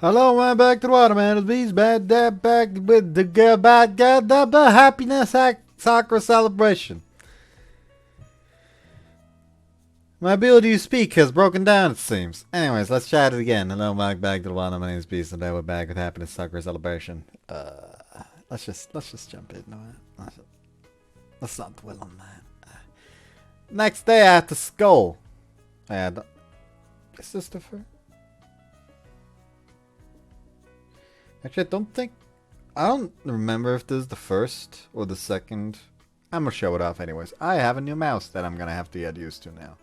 Hello, man, back to the waterman. It's Beast Bad Dad back with the bad happiness Sakura celebration. My ability to speak has broken down, it seems. Anyways, let's chat it again. Hello, back to the waterman. My name is Beast, and today we're back with happiness Sakura celebration. Let's just jump in. Let's not dwell on that. Next day at the skull. Is this the first? Actually, I don't remember if this is the first or the second. I'm gonna show it off anyways. I have a new mouse that I'm gonna have to get used to now.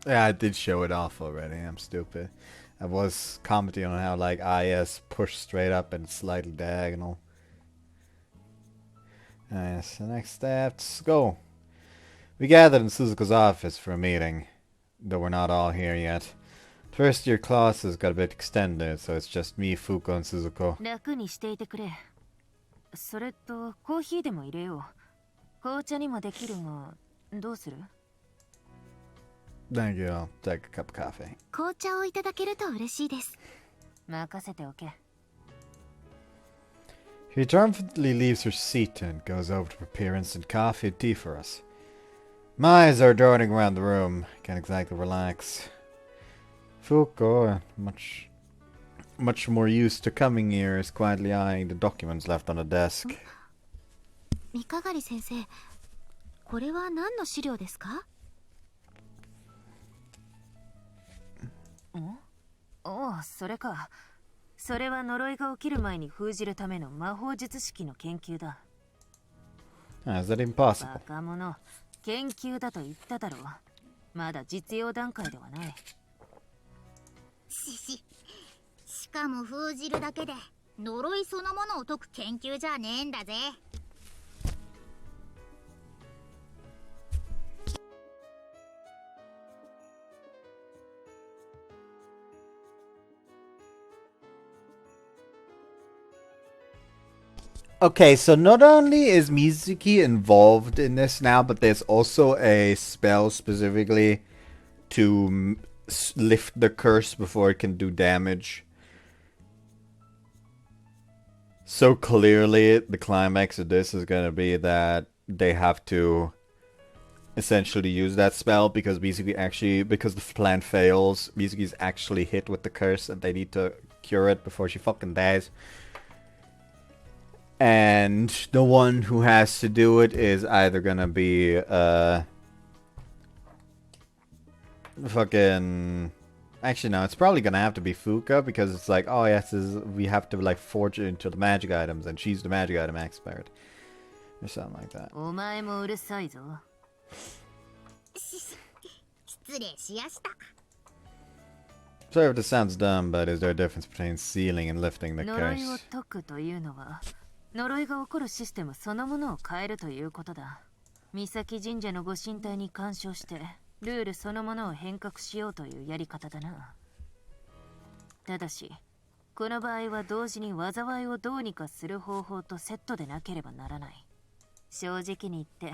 Yeah, I did show it off already. I'm stupid. I was commenting on how like IS pushed straight up and slightly diagonal. Yes, the next step, let's go. We gathered in Suzuko's office for a meeting, though we're not all here yet. First year classes got a bit extended, so it's just me, Fuuko, and Suzuko. 楽にしていてくれ。それとコーヒーでも入れよう。紅茶にもできるが、どうする？ Thank you, I'll take a cup of coffee. 紅茶をいただけると嬉しいです。任せておけ。She triumphantly leaves her seat and goes over to prepare instant coffee and tea for us. My eyes are darting around the room. Can't exactly relax. Fuuko, much more used to coming here, is quietly eyeing the documents left on the desk. 三鏡先生、これは何の資料ですか？おお、それか。それは呪いが起きる前に封じるための魔法術式の研究だ。Is that impossible? バカ者、研究だと言っただろう。まだ実用段階ではない。しかも封じるだけで呪いそのものを解く研究じゃねえんだぜ。Okay, so not only is Mizuki involved in this now, but there's also a spell specifically to lift the curse before it can do damage. So clearly, the climax of this is going to be that they have to essentially use that spell because because the plan fails, Mizuki's actually hit with the curse and they need to cure it before she fucking dies. And the one who has to do it is either gonna be fucking. Actually, no, it's probably gonna have to be Fuuka because it's like, oh yes, we have to like forge it into the magic items, and she's the magic item expert, or something like that. お前もうるさいぞ。失礼しやした。 Sorry if this sounds dumb, but is there a difference between sealing and lifting the 呪いを curse? 解くというのは、呪いが起こるシステムそのものを変えるということだ。岬神社のご神体に干渉して、ルールそのものを変革しようというやり方だな。ただし、この場合は同時に災いをどうにかする方法とセットでなければならない。正直に言って、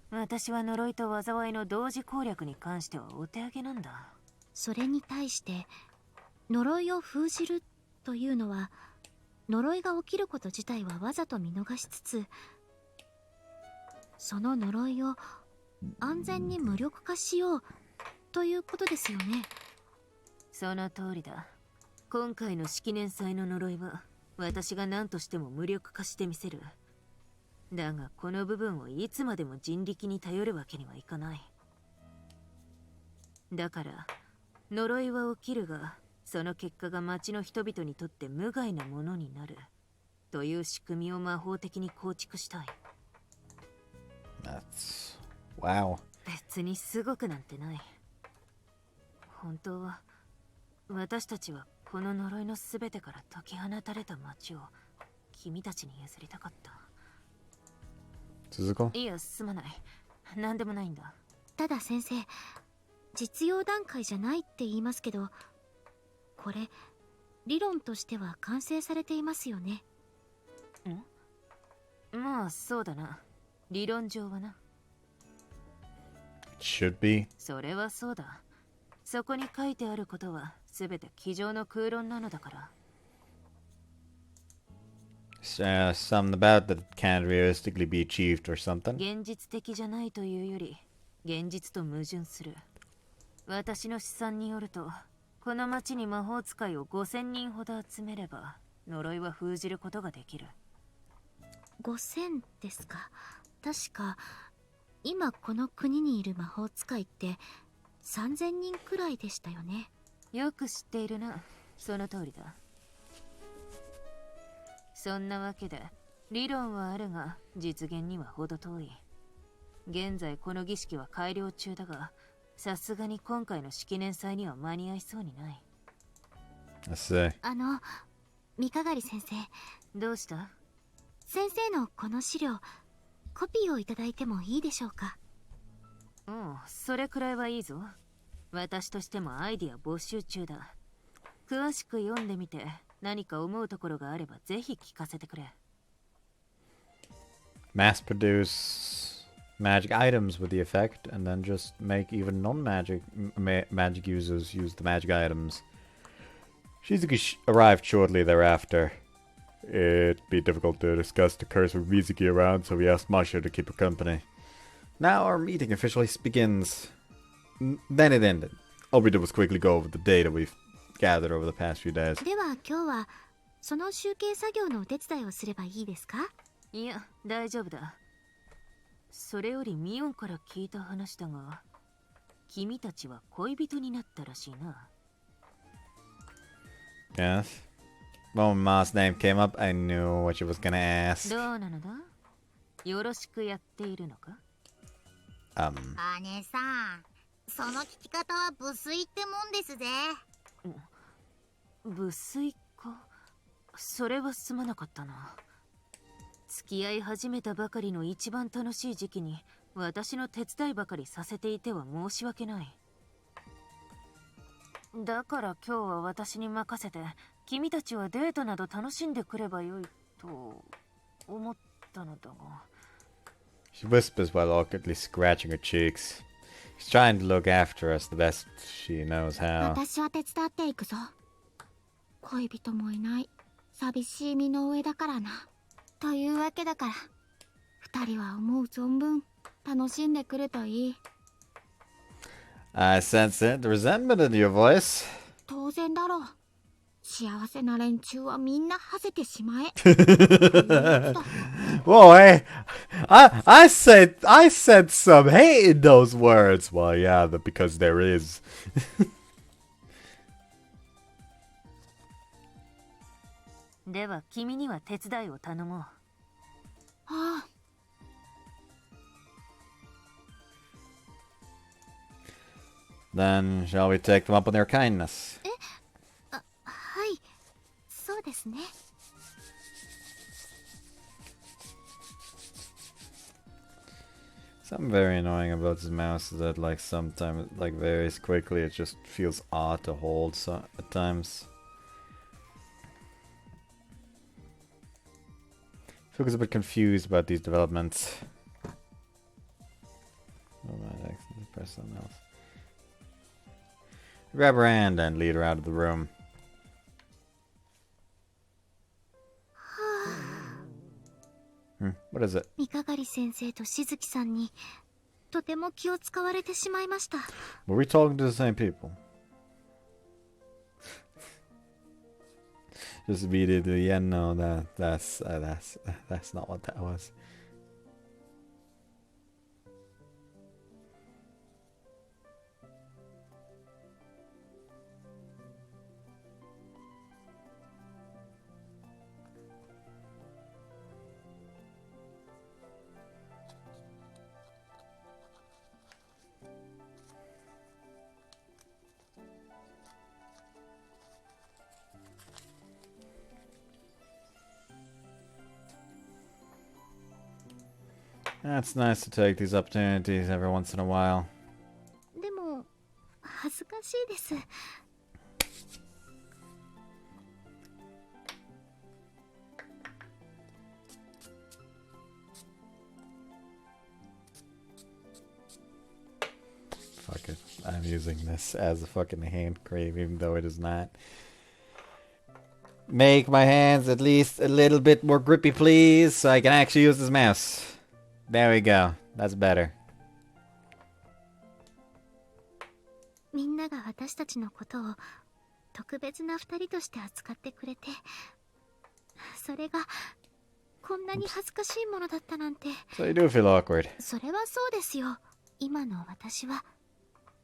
私は呪いと災いの同時攻略に関してはお手上げなんだ。それに対して呪いを封じるというのは、呪いが起きること自体はわざと見逃しつつ、その呪いを安全に無力化しようということですよね。その通りだ。今回の式年祭の呪いは私が何としても無力化してみせる。だがこの部分をいつまでも人力に頼るわけにはいかない。だから呪いは起きるが、その結果が町の人々にとって無害なものになるという仕組みを魔法的に構築したい。Wow. 別にすごくなんてない。本当は私たちはこの呪いのすべてから解き放たれた町を君たちに譲りたかった。Suzuko? いや、すまない。何でもないんだ。ただ先生、実用段階じゃないって言いますけど、これ理論としては完成されていますよね。まあそうだな。理論上はな。It should be. それはそうだ。そこに書いてあることは全て机上の空論なのだから。Something about that can't realistically be achieved or something. 現実的じゃないというより、現実と矛盾する。私の試算によると、この町に魔法使いを5000人ほど集めれば、呪いは封じることができる。5000ですか。確か今この国にいる魔法使いって3000人くらいでしたよね。よく知っているな。その通りだ。そんなわけで理論はあるが実現には程遠い。現在この儀式は改良中だが、さすがに今回の式年祭には間に合いそうにない。Let's see. 三鏡先生、どうした？先生のこの資料コピーをいただいてもいいでしょうか？うん、それくらいはいいぞ。私としてもアイディア募集中だ。詳しく読んでみて何か思うところがあればぜひ聞かせてくれ。Mass produce magic items with the effect, and then just make even non-magic magic users use the magic items. Shizuki arrived shortly thereafter. It'd be difficult to discuss the curse with Mizuki around, so we asked Masha to keep her company. Now our meeting officially begins. Then it ended. All we did was quickly go over the data we've gathered over the past few days. では今日はその集計作業のお手伝いをすればいいですか？いや、大丈夫だ。それよりミオンから聞いた話だが、君たちは恋人になったらしいな。Yes. When Ma's name came up, I knew what she was gonna ask. どうなのだ？よろしくやっているのか？姉さん、その聞き方は無粋ってもんですぜ。無粋か？それはすまなかったな。付き合い始めたばかりの一番楽しい時期に私の手伝いばかりさせていては申し訳ない。だから今日は私に任せて君たちはデートなど楽しんでくればよいと思ったのだが。She whispers while awkwardly scratching her cheeks. She's trying to look after us the best she knows how. 私は手伝っていくぞ。恋人もいない寂しい身の上だからな。というわけだから二人は思う存分楽しんでくるといい。I sense it, the resentment in your voice. 当然だろう。幸せな連中はみんな馳せてしまえ。Whoa, hey, I said some hate in those words. Well, yeah, because there is. では君には手伝いを頼もう。ああ。Then shall we take them up on their kindness? はい、そうですね。Something very annoying about this mouse is that, like, sometimes, like, varies quickly. It just feels odd to hold at times. Fuuko's a bit confused about these developments. Oh, my press something else. Grab her hand and lead her out of the room. What is it? 三鏡先生としずきさんにとても気を使われてしまいました。Were we talking to the same people? Just immediately, yeah, no, that's not what that was. It's nice to take these opportunities every once in a while. でも恥ずかしいです。I'm using this as a fucking hand cream, even though it is not. Make my hands at least a little bit more grippy, please, so I can actually use this mouse. There we go. That's better. みんなが私たちのことを特別な二人として扱ってくれて、それがこんなに恥ずかしいものだったなんて。 So you do feel awkward. それはそうですよ。今の私は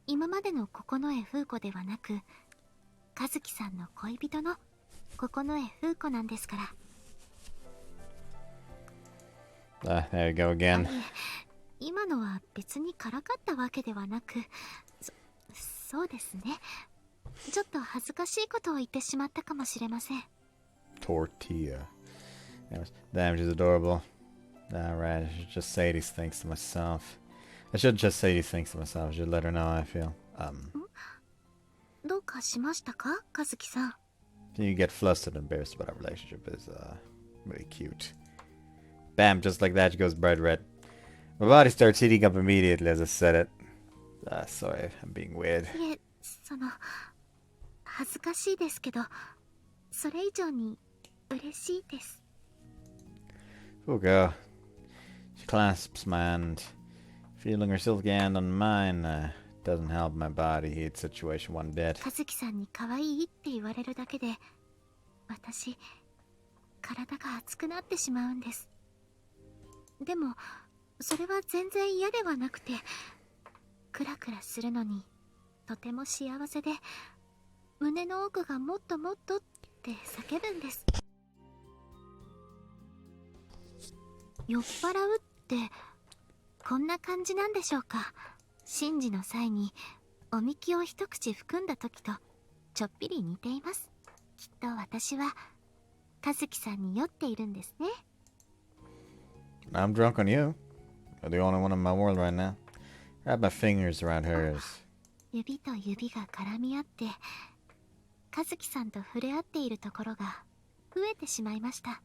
今までの九重風子ではなく、和樹さんの恋人の九重風子なんですから。There you go again. 今のは別にからかったわけではなく、そうですね。ちょっと恥ずかしいことを言ってしまったかもしれません。Tortilla. Damn, she's adorable. Alright, I should just say these things to myself. I shouldn't just say these things to myself. I should let her know how I feel. どうかしましたか、和樹さん。You get flustered and embarrassed about our relationship is really cute. Bam, just like that, she goes bright red. My body starts heating up immediately as I said it. Sorry, I'm being weird. いえ、恥ずかしいですけど、それ以上に嬉しいです。Fuuko. She clasps my hand. Feeling her silky hand on mine doesn't help my body heat situation one bit. 和樹さんに可愛いって言われるだけで、私、体が熱くなってしまうんです。でも、それは全然嫌ではなくて、クラクラするのにとても幸せで、胸の奥がもっともっとって叫ぶんです。酔っ払うってこんな感じなんでしょうか。神事の際におみきを一口含んだ時とちょっぴり似ています。きっと私は和樹さんに酔っているんですね。I'm drunk on you. You're the only one in my world right now. Wrap my fingers around hers. 指と指が絡み合って和樹さんと触れ合っているところが増えてしまいました。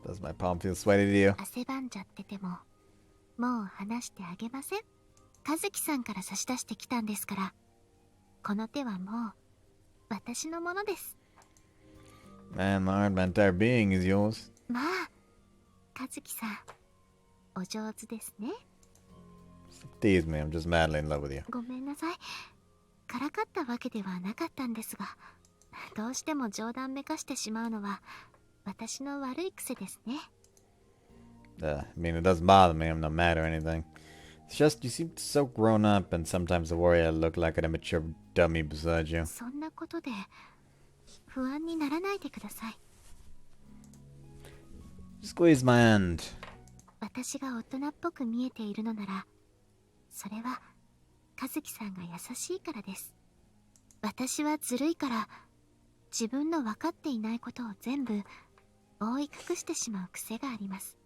Does my palm feel sweaty to you? 汗ばんじゃっててももう離してあげません。和樹さんから差し出してきたんですから、この手はもう私のものです。 Man, my heart, my entire being is yours. まあ、和樹さんお上手ですね。 Tease me, I'm just madly in love with you. ごめんなさい。からかったわけではなかったんですが、どうしても冗談めかしてしまうのは私の悪い癖ですね。I mean, it doesn't bother me, I'm not mad or anything. It's just, you seem so grown up, and sometimes I worry I look like an immature dummy beside you. そんなことで不安にならないでください。 Squeeze my hand. 私が大人っぽく見えているのなら、それは和樹さんが優しいからです。私はずるいから自分の分かっていないことを全部覆い隠してしまう癖があります。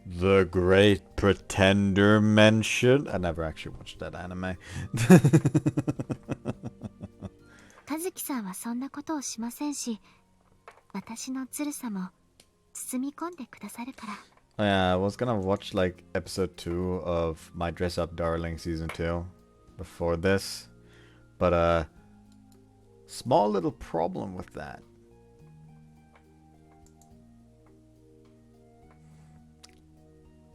The Great Pretender mentioned. I never actually watched that anime. 和樹さんはそんなことをしませんし、私のずるさも包み込んでくださるから。Yeah, I was gonna watch like episode 2 of My Dress Up Darling season 2 before this, but small little problem with that.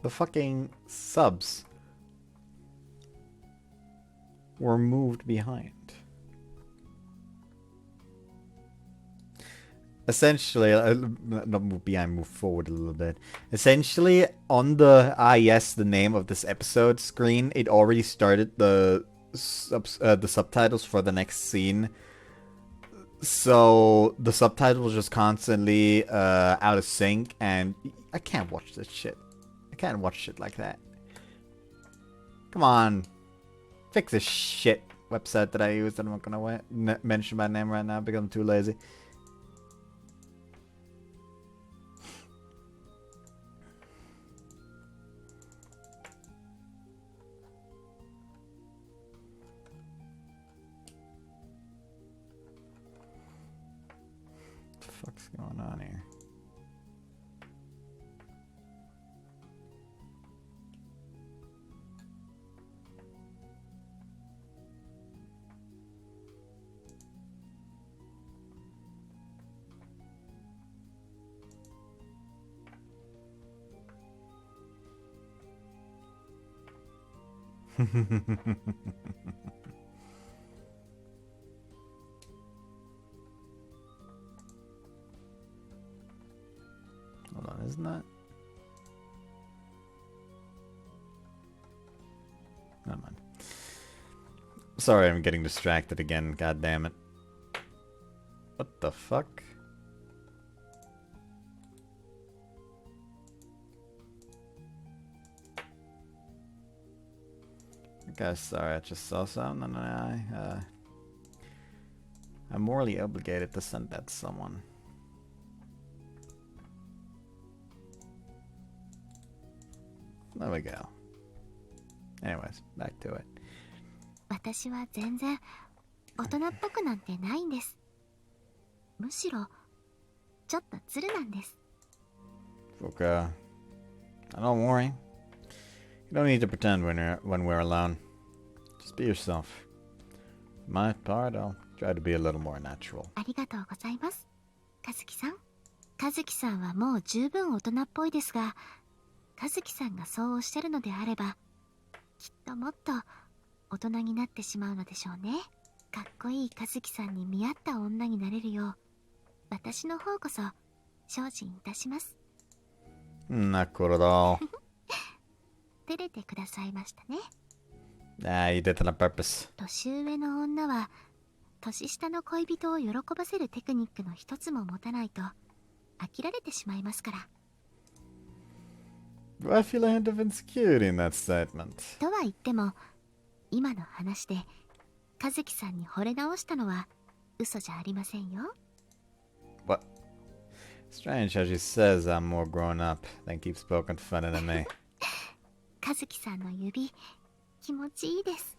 The fucking subs were moved behind. Essentially, not move behind, move forward a little bit. Essentially, on the yes, the name of this episode screen, it already started the subtitles for the next scene. So the subtitles was just constantly out of sync, and I can't watch this shit. I can't watch shit like that. Come on, fix this shit website that I used. I'm not gonna mention my name right now because I'm too lazy. What the fuck's going on here? Hold on, isn't that? Never mind. Sorry, I'm getting distracted again. God damn it. What the fuck? Guys, sorry, I just saw something and I'm morally obligated to send that to someone. There we go. Anyways, back to it. 私は全然大人っぽくなんてないんです。むしろちょっとズルなんです。 Fuuko, don't worry. You don't need to pretend when we're alone. Just be yourself. For my part, I'll try to be a little more natural. ありがとうございます。和樹さん。和樹さんはもう十分大人っぽいですが、和樹さんがそうおっしゃるのであれば、きっともっと大人になってしまうのでしょうね。かっこいい和樹さんに見合った女になれるよう、私の方こそ精進いたします。 Not cool at all. 照れてくださいましたね。 Ah, you did it on purpose. 年上の女は年下の恋人を喜ばせるテクニックの一つも持たないと飽きられてしまいますから。 Do I feel a hint of insecurity in that statement? とは言っても、今の話で和樹さんに惚れ直したのは嘘じゃありませんよ。 What? Strange how she says I'm more grown up, then keeps poking fun at me. 和樹さんの指、気持ちいいです。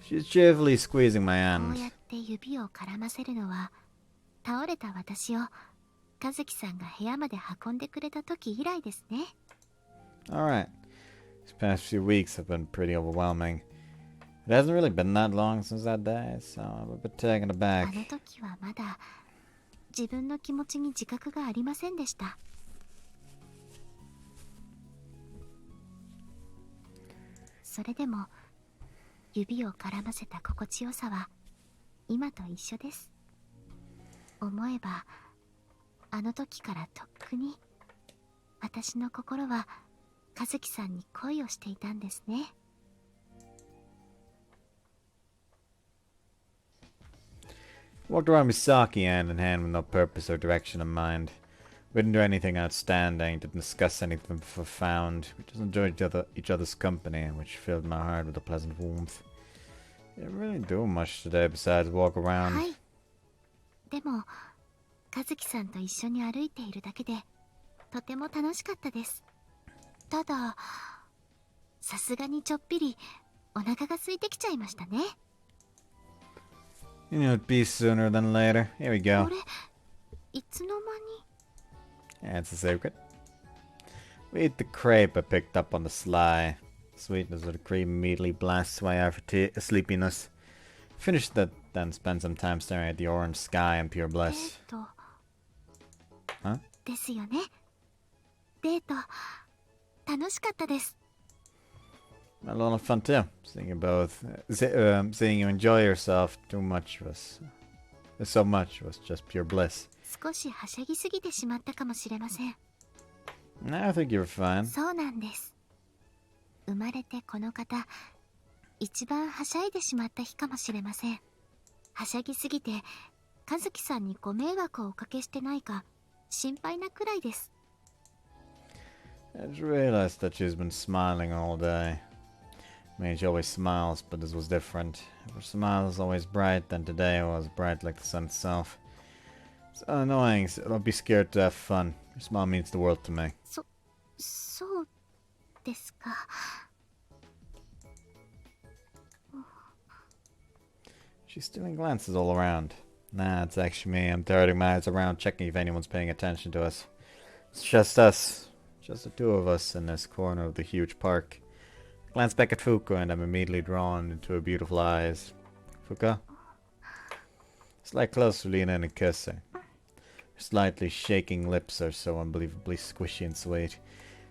She's cheerfully squeezing my こう hand. やって指を絡ませるのは、倒れた私を和樹さんが部屋まで運んでくれた時以来ですね。 Alright. These past few weeks have been pretty overwhelming. It hasn't really been that long since that day, so I'm a bit taken あ aback. の時はまだ自分の気持ちに自覚がありませんでした。それでも指を絡ませた心地よさは今と一緒です。思えばあの時からとっくに私の心は和樹さんに恋をしていたんですね。 Walked around Misaki hand in hand with no purpose or direction in mind. We didn't do anything outstanding, didn't discuss anything profound. We just enjoyed each other's company, which filled my heart with a pleasant warmth. Didn't really do much today besides walk は around. い。でも和樹さんと一緒に歩いているだけでとても楽しかったです。たださすがにちょっぴりお腹が空いてきちゃいましたね。 You knew it'd be sooner than later. Here we こ go. れいつの間に。 That's the secret. We eat the crepe I picked up on the sly. Sweetness of the cream immediately blasts away our sleepiness. Finish that, then spend some time staring at the orange sky in pure bliss. デート Huh? ですよね。デート楽しかったです。 A lot of fun too. Seeing you both, seeing you enjoy yourself so much was just pure bliss. 少しはしゃぎすぎてしまったかもしれません。 I think you were fine. そうなんです。生まれてこの方、一番はしゃいでしまった日かもしれません。はしゃぎすぎて和樹さんにご迷惑をおかけしてないか心配なくらいです。 I just realized that she's been smiling all day. I mean, she always smiles, but this was different. Her smile is always bright, and today was bright like the sun itself. It's annoying, so don't be scared to have fun. Your smile means the world to me. そうですか。 She's stealing glances all around. Nah, it's actually me. I'm darting my eyes around, checking if anyone's paying attention to us. It's just us. Just the two of us in this corner of the huge park. Glance back at Fuuko and I'm immediately drawn into her beautiful eyes. Fuuko? Slide closer, lean in and kiss her. Her slightly shaking lips are so unbelievably squishy and sweet.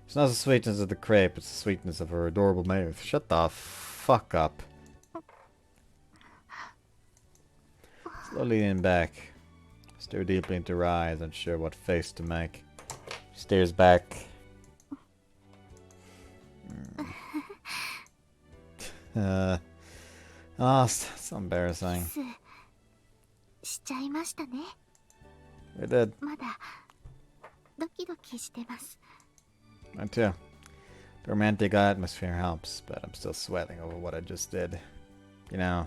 It's not the sweetness of the crepe, it's the sweetness of her adorable mouth. Shut the fuck up. Slowly leaning back. Stare deeply into her eyes, unsure what face to make. She stares back. It's embarrassing. しちゃいましたね。 We did. まだドキドキしてます。 Mine too. The romantic atmosphere helps, but I'm still sweating over what I just did. You know, I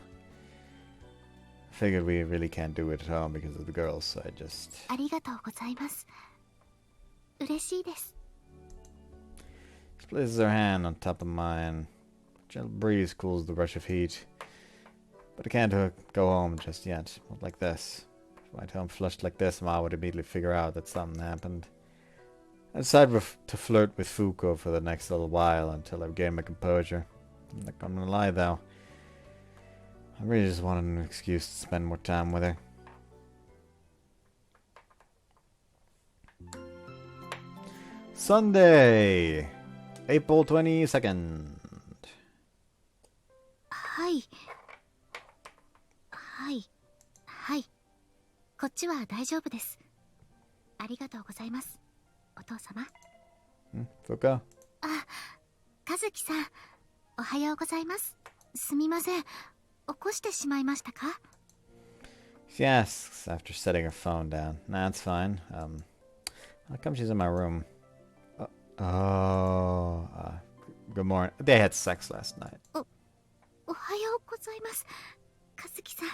figured we really can't do it at home because of the girls, so I just... ありがとうございます。嬉しいです。 She places her hand on top of mine. A gentle breeze cools the rush of heat. But I can't go home just yet. Not like this. If I went home flushed like this, Ma would immediately figure out that something happened. I decided to flirt with Fuuko for the next little while until I regained my composure. I'm not gonna lie though. I really just wanted an excuse to spend more time with her. Sunday, April 22nd. はい。はい。はい。こっちは大丈夫です。ありがとうございます。お父様。Fuuko? あ、和樹さん。おはようございます。すみません。起こしてしまいましたか？ She asks after setting her phone down. Nah, it's fine. How come she's in my room? Good morning. They had sex last night. おはようございます。和樹さん。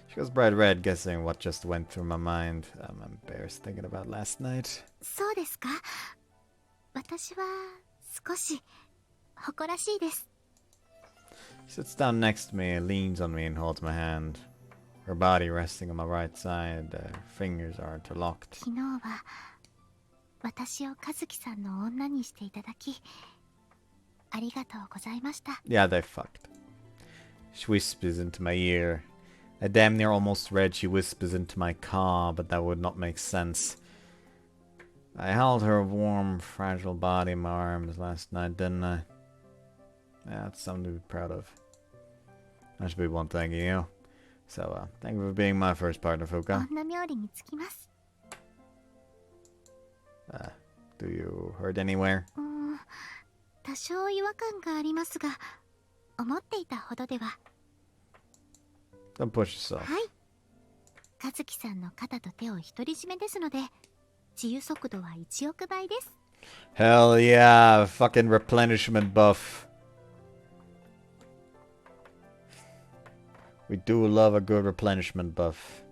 She goes bright red, guessing what just went through my mind. I'm embarrassed thinking about last night. そうですか？私は少し誇らしいです。 She sits down next to me, leans on me, and holds my hand. Her body resting on my right side. Her fingers are interlocked. 昨日は私を和樹さんの女にしていただきありがとうございました。 Yeah, they fucked. She whispers into my ear. I damn near almost read she whispers into my car, but that would not make sense. I held her warm, fragile body in my arms last night, didn't I? Yeah, that's something to be proud of. I should be one thanking you. So, thank you for being my first partner, Fuuko. 女冥利につきます。 Do you hurt anywhere? 多少違和感がありますが、思っていたほどでは。 Don't push yourself. はい。和樹さんの肩と手を独り占めですので、治癒速度は1億倍です。 Hell yeah, fucking replenishment buff. We do love a good replenishment buff.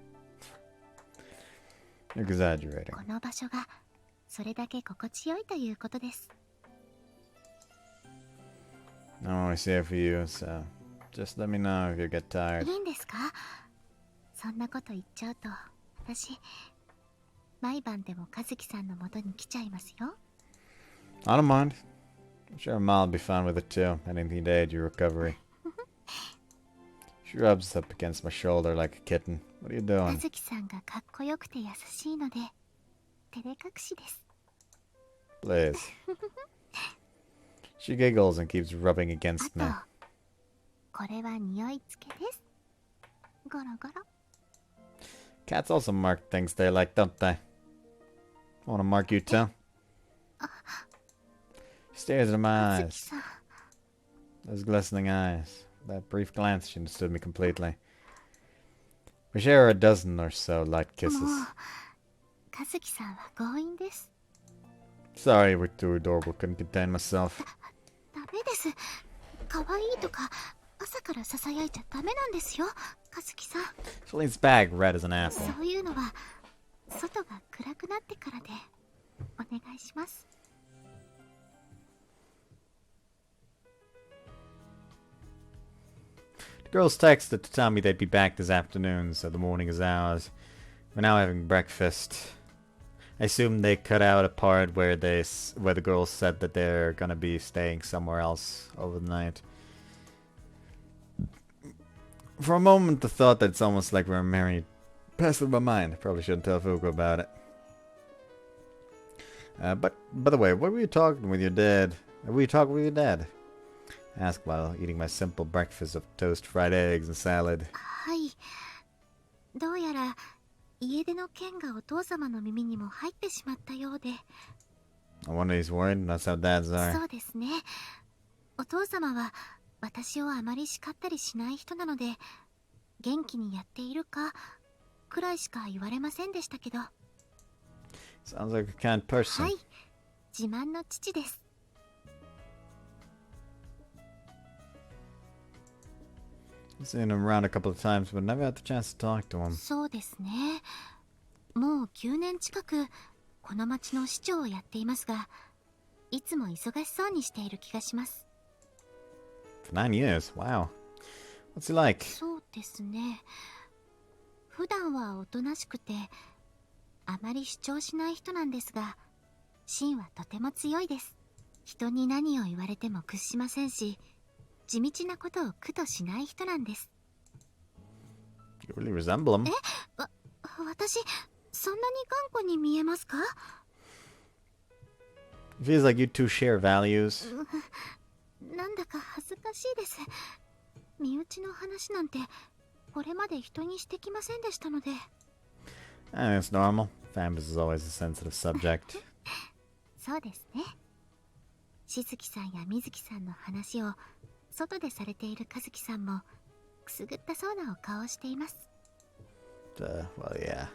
You're exaggerating. この場所がそれだけ心地よいということです。 I'm always here for you, so just let me know if you get tired. いいんですか？そんなこと言っちゃうと、私毎晩でも和樹さんの元に来ちゃいますよ。 I don't mind. I'm sure Ma'll be fine with it too. Anything to aid your recovery. She rubs up against my shoulder like a kitten. What are you 和 doing? 樹さんがかっこよくて優しいので、照れ隠しです。 Please. She giggles and keeps rubbing あ against と me. これは匂い付けです。ゴロゴロ。 Cats also mark things they like, don't they? Want to mark you too? She stares into my 和樹 eyes. さん。 Those glistening eyes. That brief glance, she understood me completely. We share a dozen or so light も kisses. う和樹さんは強引です。 Sorry, we're too adorable. Couldn't contain myself. ダメです。可愛いとか朝からささやいちゃダメなんですよ、和樹さん。 She leans back, red as an apple. そういうのは外が暗くなってからでお願いします。 The girls texted to tell me they'd be back this afternoon, so the morning is ours. We're now having breakfast. I assume they cut out a part where the girls said that they're gonna be staying somewhere else over the night. For a moment, the thought that it's almost like we're married passed through my mind. Probably shouldn't tell Fuuko about it. But by the way, what were you talking with your dad? Were you talking with your dad? Ask while eating my simple breakfast of toast, fried eggs, and salad. はい。どうやら家出の件がお父様の耳にも入ってしまったようで。I wonder he's worried. That's how dads are. そうですね。お父様は私をあまり叱ったりしない人なので、元気にやっているかくらいしか言われませんでしたけど。Sounds like a kind person. はい。自慢の父です。I've seen him around a couple of times, but never had the chance to talk to him. そうですね。もう9年近くこの町の市長をやっていますが、いつも忙しそうにしている気がします。For 9 years? Wow. What's he like? そうですね。普段はおとなしくて、あまり主張しない人なんですが、芯はとても強いです。人に何を言われても屈しませんし、地道なことを苦としない人なんです。You really resemble him. 私、そんなに頑固に見えますか？ It feels like you two share values. なんだか恥ずかしいです。身内の話なんてこれまで人にしてきませんでしたので。It's normal. Families is always a sensitive subject. そうですね。しずきさんやみずきさんの話を外でされているかずきさんもくすぐったそうなお顔をしています。Well, yeah.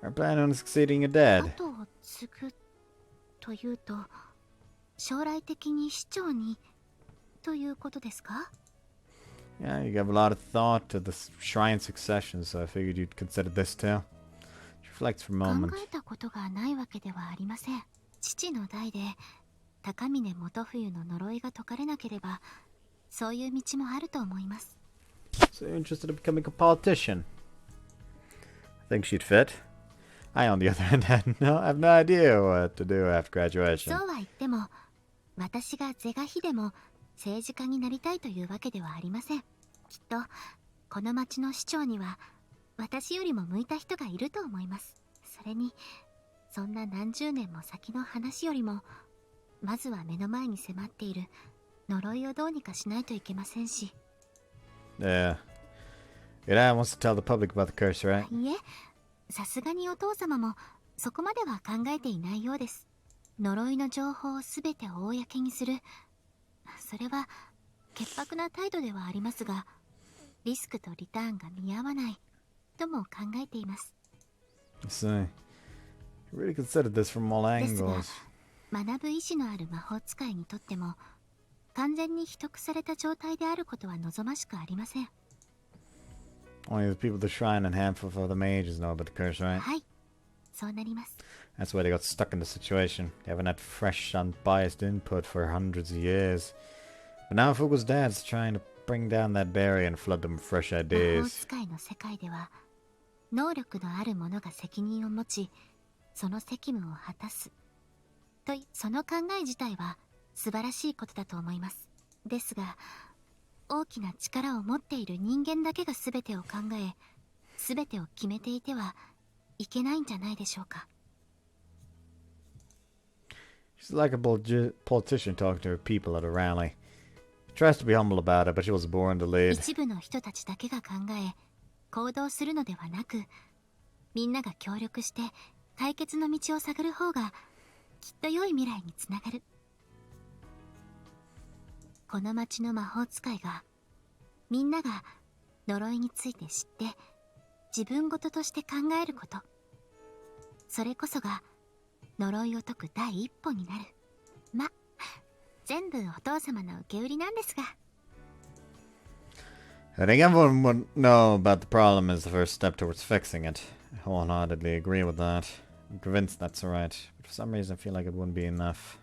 Are planning on succeeding your 後 dad. を継ぐというと、将来的に市長にということですか？ Yeah, you gave a lot of thought to the shrine succession, so I figured you'd consider this too. She reflects for a 考 moment. えたことがないわけではありません。父の代で高峰元冬の呪いが解かれなければ、そういう道もあると思います。 So you're interested in becoming a politician? I think she'd fit. I, on the other hand, have no idea what to do after そ graduation. うは言っても、私が是が非でも政治家になりたいというわけではありません。きっとこの町の市長には私よりも向いた人がいると思います。それにそんな何十年も先の話よりも、まずは目の前に迫っている呪いをどうにかしないといけませんし。Yeah. Your dad wants to tell the public about the curse, right? いえ、さすがにお父様もそこまでは考えていないようです。呪いの情報をすべて公にする、それは潔白な態度ではありますが、リスクとリターンが見合わないとも考えています。 I see. You really considered this from all ですが、 angles. 学ぶ意志のある魔法使いにとっても、完全に秘匿された状態であることは望ましくありません。 Only the people of the shrine and handful of other mages know about the curse, right? はい、そうなります。 That's why they got stuck in the situation. They haven't had fresh, unbiased input for hundreds of years. But now Fuuko's dad's trying to bring down that barrier and flood them with fresh 魔法 ideas. 使いの世界では、能力のある者が責任を持ち、その責務を果たすとその考え自体は素晴らしいことだと思います。ですが、大きな力を持っている人間だけが全てを考え、全てを決めていてはいけないんじゃないでしょうか。 She's like a politician talking to her people at a rally. She tries to be humble about it, but she was born to lead. 一部の人たちだけが考え、行動するのではなく、みんなが協力して解決の道を探る方がきっと良い未来につながる。この町の魔法使いが、みんなが呪いについて知って自分事として考えること、それこそが呪いを解く第一歩になる。ま、全部お父様の受け売りなんですが。 I think everyone would know about the problem is the first step towards fixing it. I wholeheartedly agree with that. I'm convinced that's alright, but for some reason I feel like it wouldn't be enough.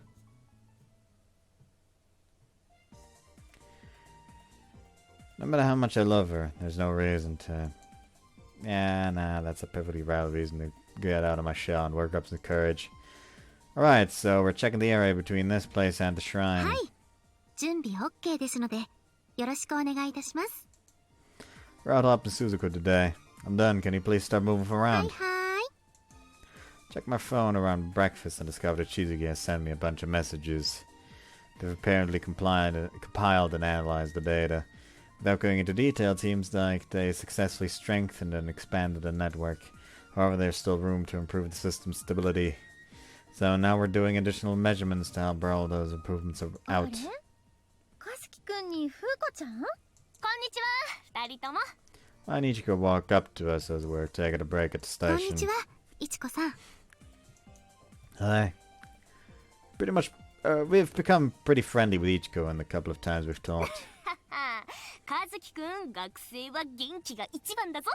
No matter how much I love her, there's no reason to... Yeah, nah, that's a perfectly valid reason to get out of my shell and work up some courage. Alright, so we're checking the area between this place and the shrine. はい、準備 OK ですので、よろしくお願いいたします。 We're out helping Suzuko today. I'm done. Can you please start moving はい around? は Checked my phone around breakfast and discovered that Shizuki has sent me a bunch of messages. They've apparently compiled and analyzed the data. Without going into detail, it seems like they successfully strengthened and expanded the network. However, there's still room to improve the system's stability. So now we're doing additional measurements to help roll those improvements out. かすきくんにふうこちゃん？こんにちは、二人とも。Ichiko walked up to us as we were taking a break at the こん station. にちは、いちこさん。 Hi. Pretty much, we've become pretty friendly with Ichiko in the couple of times we've talked. かずきくん、学生は元気が一番だぞ。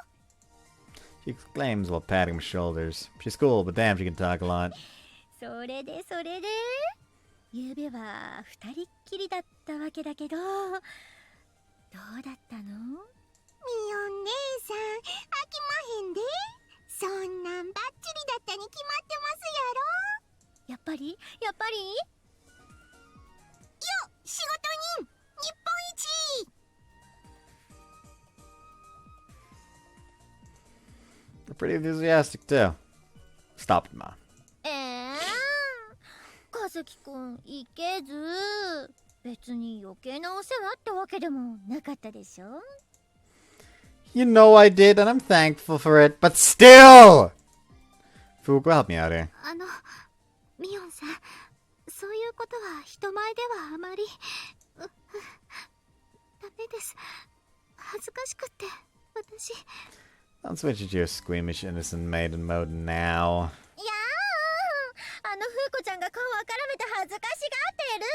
She exclaims while patting my shoulders. She's cool, but damn, she can talk a lot. それでゆうべは二人っきりだったわけだけど、どうだったの？みおん姉さん、飽きまへんで。そんなんバッチリだったに決まってますやろ。やっぱりよ、仕事人日本一。 We're pretty enthusiastic, too. Stop it, Ma. かずきくん、いけず。別に余計なお世話ってわけでもなかったでしょ。 You know I did, and I'm thankful for it, but still! Fuuko, help me out here. ミオンさん、そういうことは人前ではあまり。ダメです。恥ずかしくって、私。Don't switch it to your squeamish innocent maiden mode now. いやー、ふうこちゃんが顔をからめて恥ずかしがってる。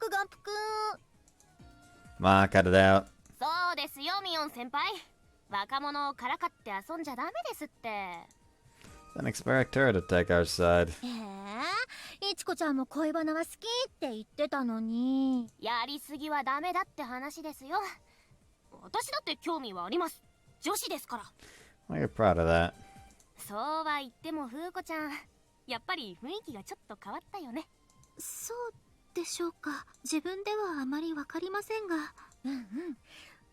眼福。 Ma, cut it out. そうですよ、ミオン先輩。若者をからかって遊んじゃダメですって。 Then expect her to take our side. いちこちゃんも恋バナは好きって言ってたのに。やりすぎはダメだって話ですよ。私だって興味はあります。女子ですから。 Well, you're proud of that. そうは言っても、風子ちゃん、やっぱり雰囲気がちょっと変わったよね。そうでしょうか。自分ではあまりわかりませんが。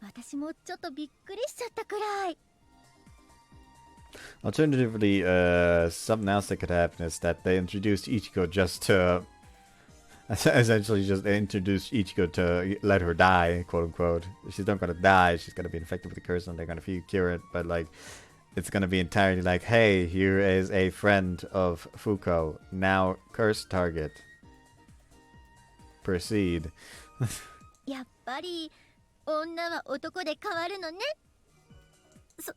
私もちょっとびっくりしちゃったくらい。 Alternatively, something else that could happen is that they introduced Ichiko just to... essentially just introduced Ichiko to let her die, quote unquote. She's not gonna die, she's gonna be infected with the curse and they're gonna cure it, but like, it's gonna be entirely like, hey, here is a friend of Fuuko, now curse target. Proceed. やっぱり女は男で変わるのね。そんな。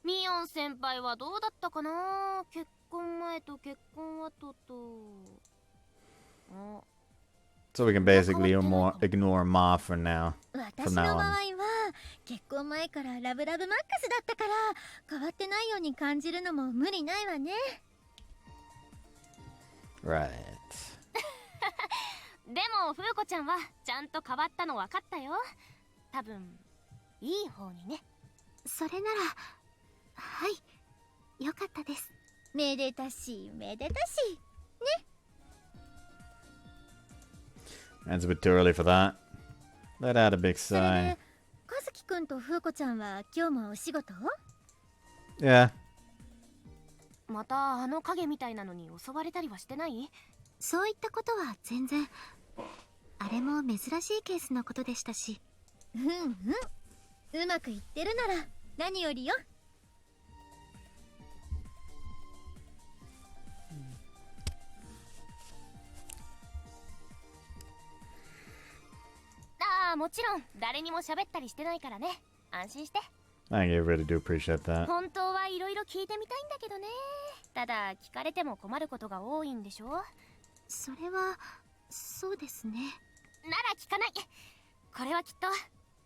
ミオン先輩はどうだったかな。結婚前と結婚後と。 So we can basically ignore Ma for now. 私の場合は結婚前からラブラブマックスだったから変わってないように感じるのも無理ないわね。 Right. でも風子ちゃんはちゃんと変わったの分かったよ。多分いい方にね。それならはいよかったです。めでたしね。 It's a bit too early for that. Let out a big それ sigh. で和樹くんと風子ちゃんは今日もお仕事？ Yeah. またあの影みたいなのに襲われたりはしてない？そういったことは全然。あれも珍しいケースのことでしたし。うまくいってるなら何よりよ。ああ、もちろん誰にも喋ったりしてないからね。安心して。 I really do appreciate that. 本当はいろいろ聞いてみたいんだけどね。ただ聞かれても困ることが多いんでしょ。それはそうですね。なら聞かない。これはきっと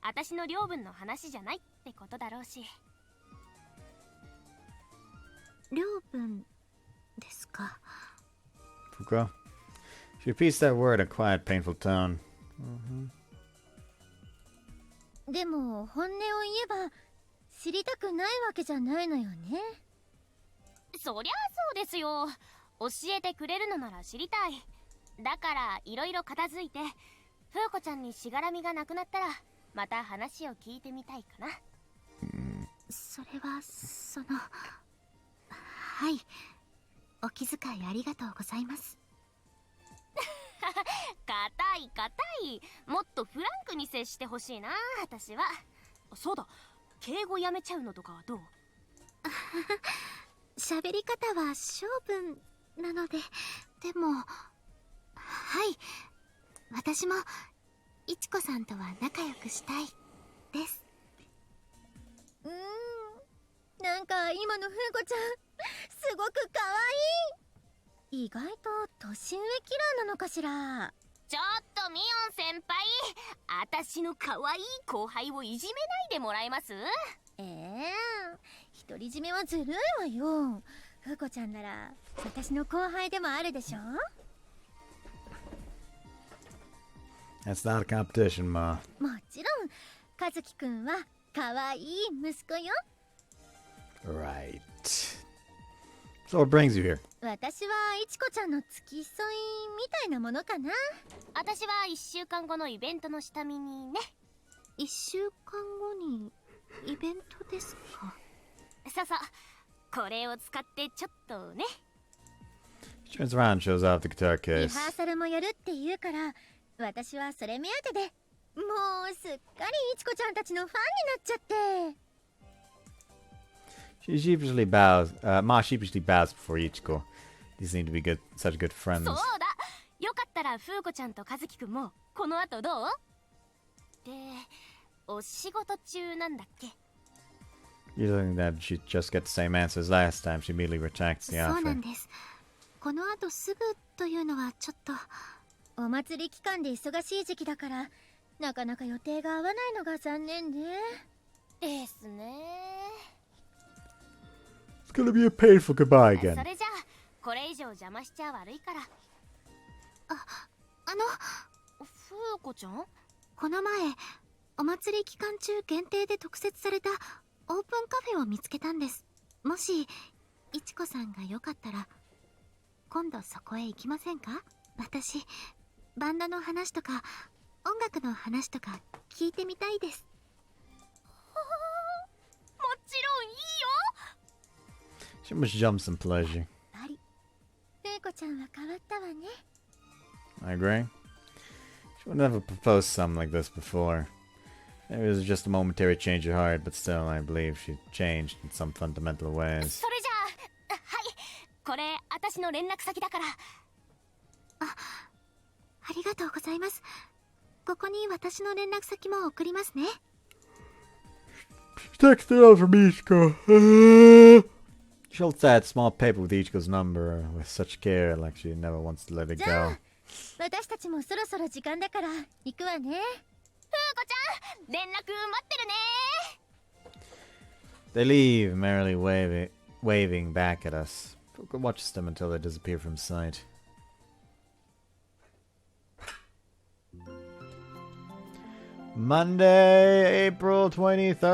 私の領分の話じゃないってことだろうし。領分ですか。 Fuuko. She repeats that word in a quiet, painful tone. でも本音を言えば知りたくないわけじゃないのよね。そりゃそうですよ。教えてくれるのなら知りたい。だからいろいろ片付いて、風子ちゃんにしがらみがなくなったらまた話を聞いてみたいかな。それははい。お気遣いありがとうございます。硬い硬い。もっとフランクに接してほしいな、私は。そうだ、敬語やめちゃうのとかはどう？喋り方は性分なので、でも、はい。私も、いちこさんとは仲良くしたいです。なんか今のフーコちゃん、すごく可愛い。意外と年上キラーなのかしら。ちょっとミオン先輩、私の可愛い後輩をいじめないでもらえます？独り占めはずるいわよ。フーコちゃんなら私の後輩でもあるでしょ。 That's not a competition, Ma. もちろん和樹くんは可愛い息子よ。Right. So what brings you here? 私はいちこちゃんの付き添いみたいなものかな。私は1週間後のイベントの下見にね。1週間後にイベントですか？そうそう、これを使ってちょっとね。 She turns around and shows off the guitar リ case. ハーサルもやるって言うから、私はそれ目当てでもうすっかりいちこちゃんたちのファンになっちゃって。She sheepishly bows. Ma sheepishly bows before Ichiko. These seem to be such good friends. そうだ、よかったらフーコちゃんと和樹くんもこの後どう？で、お仕事中なんだっけUsually that she'd just get the same answer as last time. She immediately retracts the そうな offer. んです。この後すぐというのはちょっと。お祭り期間で忙しい時期だからなかなか予定が合わないのが残念ね。ですね。 It's gonna be a painful goodbye そ again. れじゃあこれ以上邪魔しちゃ悪いから。あの、フーコちゃん？この前、お祭り期間中限定で特設されたオープンカフェを見つけたんです。もし、いちこさんがよかったら、今度そこへ行きませんか？私、バンドの話とか、音楽の話とか聞いてみたいです。もちろんいいよ。 She almost jumps in pleasure. あり、フーコちゃんは変わったわね。 I agree. She would never proposed something like this before. Maybe it was just a momentary change of heart, but still, I believe she changed in some fundamental ways. それじゃあ、はい、これ私の連絡先だから。ありがとうございます。ここに私の連絡先も送りますね。She texted out from Ichiko. She holds that small paper with Ichiko's number with such care, like she never wants to let it じゃあ go. 私たちもそろそろ時間だから行くわね。フーコちゃん、連絡待ってるね。 They leave, merrily waving back at us. Fuuko watches them until they disappear from sight. Monday, April 23rd.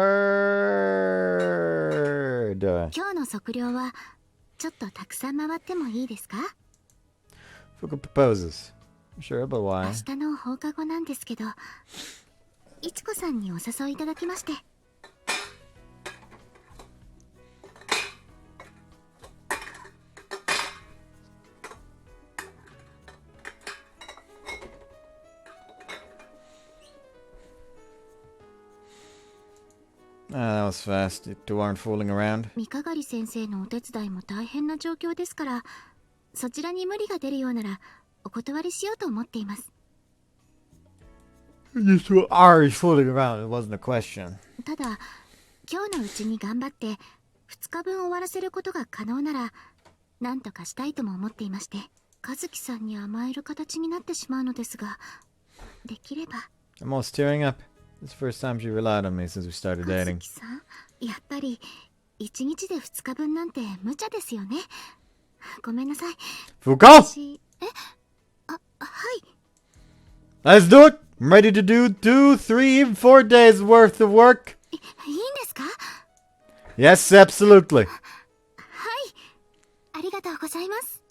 今日の測量は、ちょっとたくさん回ってもいいですか？ Fuuko proposes. Sure, but why? 明日の放課後なんですけど、いちこさんにお誘いいただきまして。That was fast. You two aren't fooling around. 三鏡先生のお手伝いも大変な状況ですから、そちらに無理が出るようならお断りしようと思っています。 You two are fooling around. It wasn't a question. ただ、今日のうちに頑張って2日分終わらせることが可能なら、なんとかしたいとも思っていまして、和樹さんに甘える形になってしまうのですが、できれば。 I'm almost tearing up. It's the first time she relied on me since we started 和 dating. 樹さん、やっぱり1日で2日分なんて無茶ですよね。ごめんなさい。 Fuuko! はい。 Let's do it! I'm ready to do 2, 3, even 4 days worth of work. いいんですか？ Yes, absolutely. はい。ありがとうございます。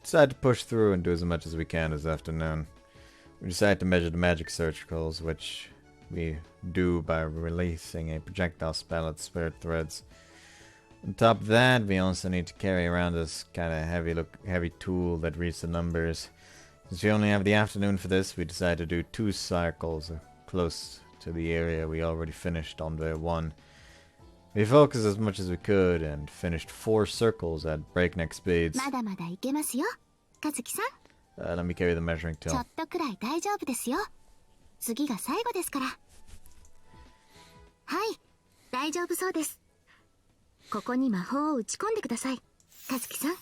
Decide to push through and do as much as we can this afternoon. We decide to measure the magic circles, which we do by releasing a projectile spell at spirit threads. On top of that, we also need to carry around this kind of heavy tool that reads the numbers. Since we only have the afternoon for this, we decided to do 2 cycles close to the area we already finished on day 1. We focused as much as we could and finished 4 circles at breakneck speeds. まだまだいけますよ、和樹さん。 Let me carry the measuring ちょ tool. っとくらい大丈夫ですよ。次が最後ですから。はい、大丈夫そうです。ここに魔法を打ち込んでください、和樹さん。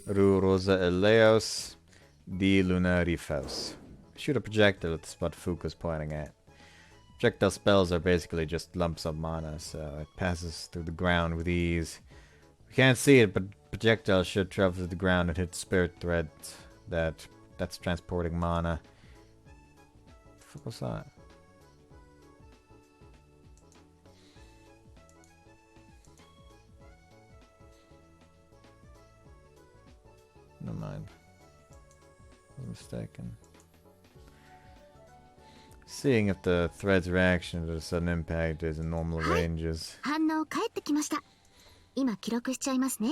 Ru rosa eleos di luna rifaus. Shoot a projectile at the spot Fuuko's pointing at. Projectile spells are basically just lumps of mana, so it passes through the ground with ease. We can't see it, but projectiles should travel through the ground and hit spirit threads that's transporting mana. What the fuck was that? Never mind. I was mistaken. Seeing if the thread's reaction to the sudden impact is in normal ranges. 反応返ってきました。今記録しちゃいますね。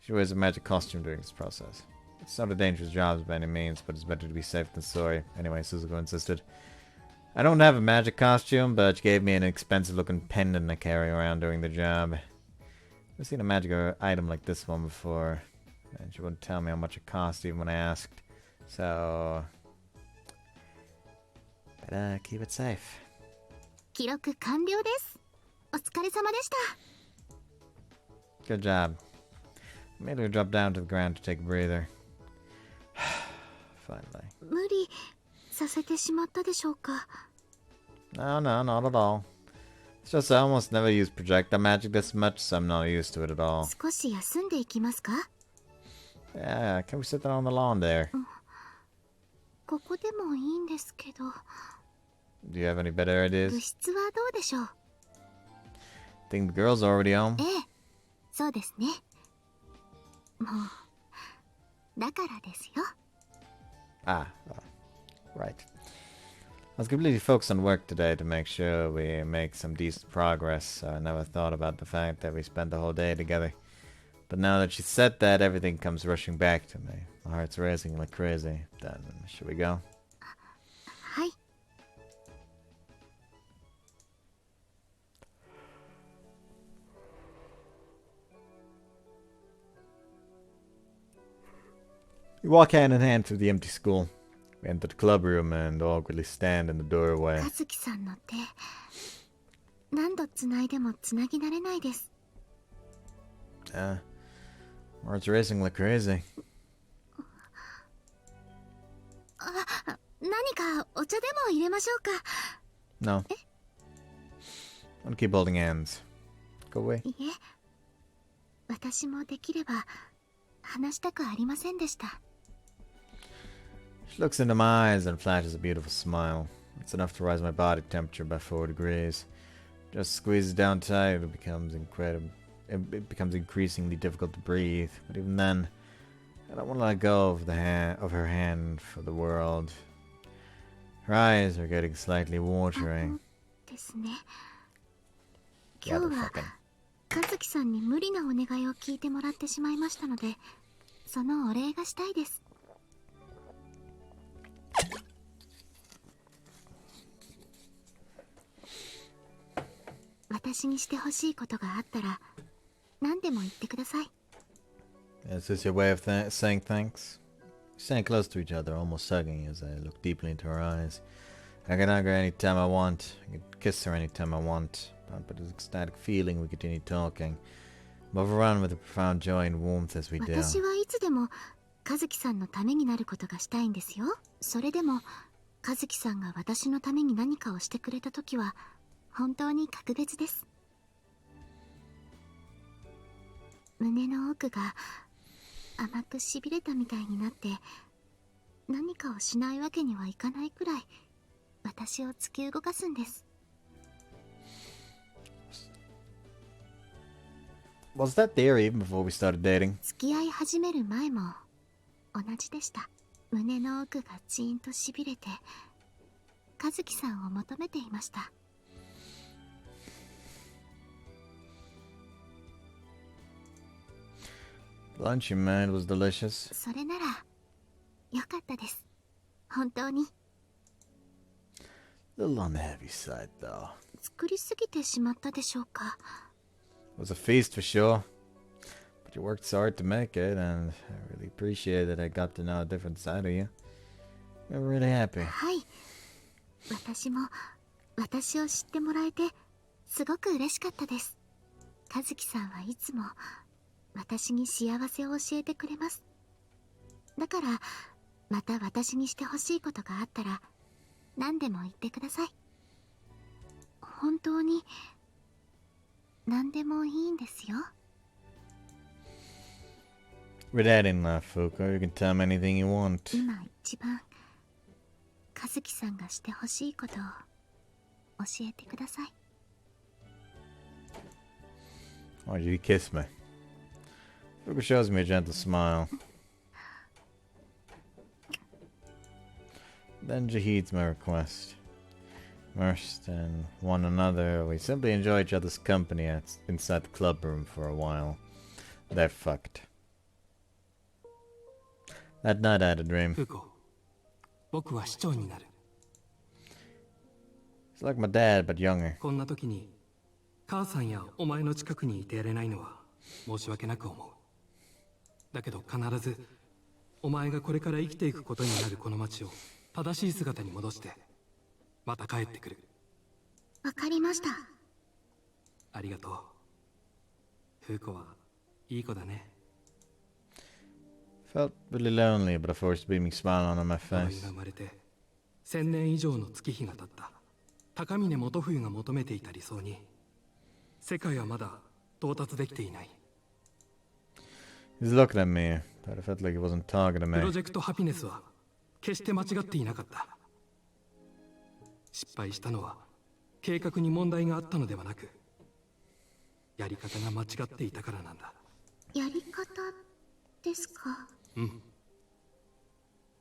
She wears a magic costume during this process. It's not a dangerous job by any means, but it's better to be safe than sorry. Anyway, Suzuko insisted. I don't have a magic costume, but she gave me an expensive looking pendant to carry around during the job. I've seen a magic item like this one before, and she wouldn't tell me how much it cost even when I asked. So... better keep it safe. 記録完了です。お疲れ様でした。 Good job. Made her drop down to the ground to take a breather. Finally. 無理させてしまったでしょうか。 No, not at all. It's just I almost never use projectile magic this much, so I'm not used to it at all. 少し休んでいきますか。 Yeah, can we sit down on the lawn there? ここでもいいんですけど。 Do you have any better 部 ideas? 室はどうでしょう。 Think the girls are already home? ええ、そうですね。もうだからですよ。 Right. I was completely focused on work today to make sure we make some decent progress, so I never thought about the fact that we spent the whole day together. But now that she said that, everything comes rushing back to me. My heart's racing like crazy. Then, should we go? はい。 We walk hand in hand through the empty school. We enter the club room and awkwardly stand in the doorway. 和樹さんの手、何度つないでもつなぎられないです。 Heart's racing like crazy. 何かお茶でも入れましょうか。 No. I'll keep holding hands. Go away. いえ、私もできれば話したくありませんでした。 She looks into my eyes and flashes a beautiful smile. It's enough to rise my body temperature by 4 degrees. Just squeeze it down tight, it becomes increasingly difficult to breathe. But even then, I don't want to let go of her hand for the world. Her eyes are getting slightly watery. ですね。今日は Motherfucking. 和樹さんに無理なお願いを聞いてもらってしまいましたので、そのお礼がしたいです。 私にしてほしいことがあったら何でも言ってください。 Is this your way of saying thanks? We stand close to each other, almost hugging as I look deeply into her eyes. I can hug her anytime I want. I can kiss her anytime I want. But with ecstatic feeling, we continue talking. I'm overrun with a profound joy and warmth as we do. 私はいつでも和樹さんのためになることがしたいんですよ。それでも和樹さんが私のために何かをしてくれたときは本当に格別です。胸の奥が甘くしびれたみたいになって、何かをしないわけにはいかないくらい私を突き動かすんです。 Was that there even before we started dating? 付き合い始める前も同じでした。胸の奥がジーンとしびれて、和樹さんを求めていました。 I Lunch you made was delicious. それならよかったです。本当に。A little on the heavy side, though. 作りすぎてしまったでしょうか。It was a feast for sure. But you worked so hard to make it, and I really appreciate that I got to know a different side of you. I'm really happy. はい。私も私を知ってもらえてすごく嬉しかったです。和樹さんはいつも私に幸せを教えてくれます。だからまた私にしてほしいことがあったら何でも言ってください。本当に何でもいいんですよ。With that in life, Fuuko, you can tell me anything you want. 今一番和樹さんがしてほしいことを教えてください。Oh, you kiss me. Fuuko shows me a gentle smile. Then she heeds my request. Immersed in one another, we simply enjoy each other's company inside the club room for a while. They're fucked. That night I had a dream. フーコ、僕は市長になる。 It's like my dad, but younger. こんな時に母さんやお前の近くにいてやれないのは申し訳なく思う。だけど必ずお前がこれから生きていくことになるこの町を正しい姿に戻してまた帰ってくる。わかりました。ありがとう。フーコはいい子だね。 Felt really lonely, but I forced a beaming smile onto my 葵 face. が生まれて1000年以上の月日が経った高峰元冬が求めていた理想に世界はまだ到達できていない。 He's looking at me, but I felt like he wasn't talking to プ me. ロジェクトハピネスは決して間違っていなかった。失敗したのは計画に問題があったのではなくやり方が間違っていたからなんだ。やり方ですか。うん。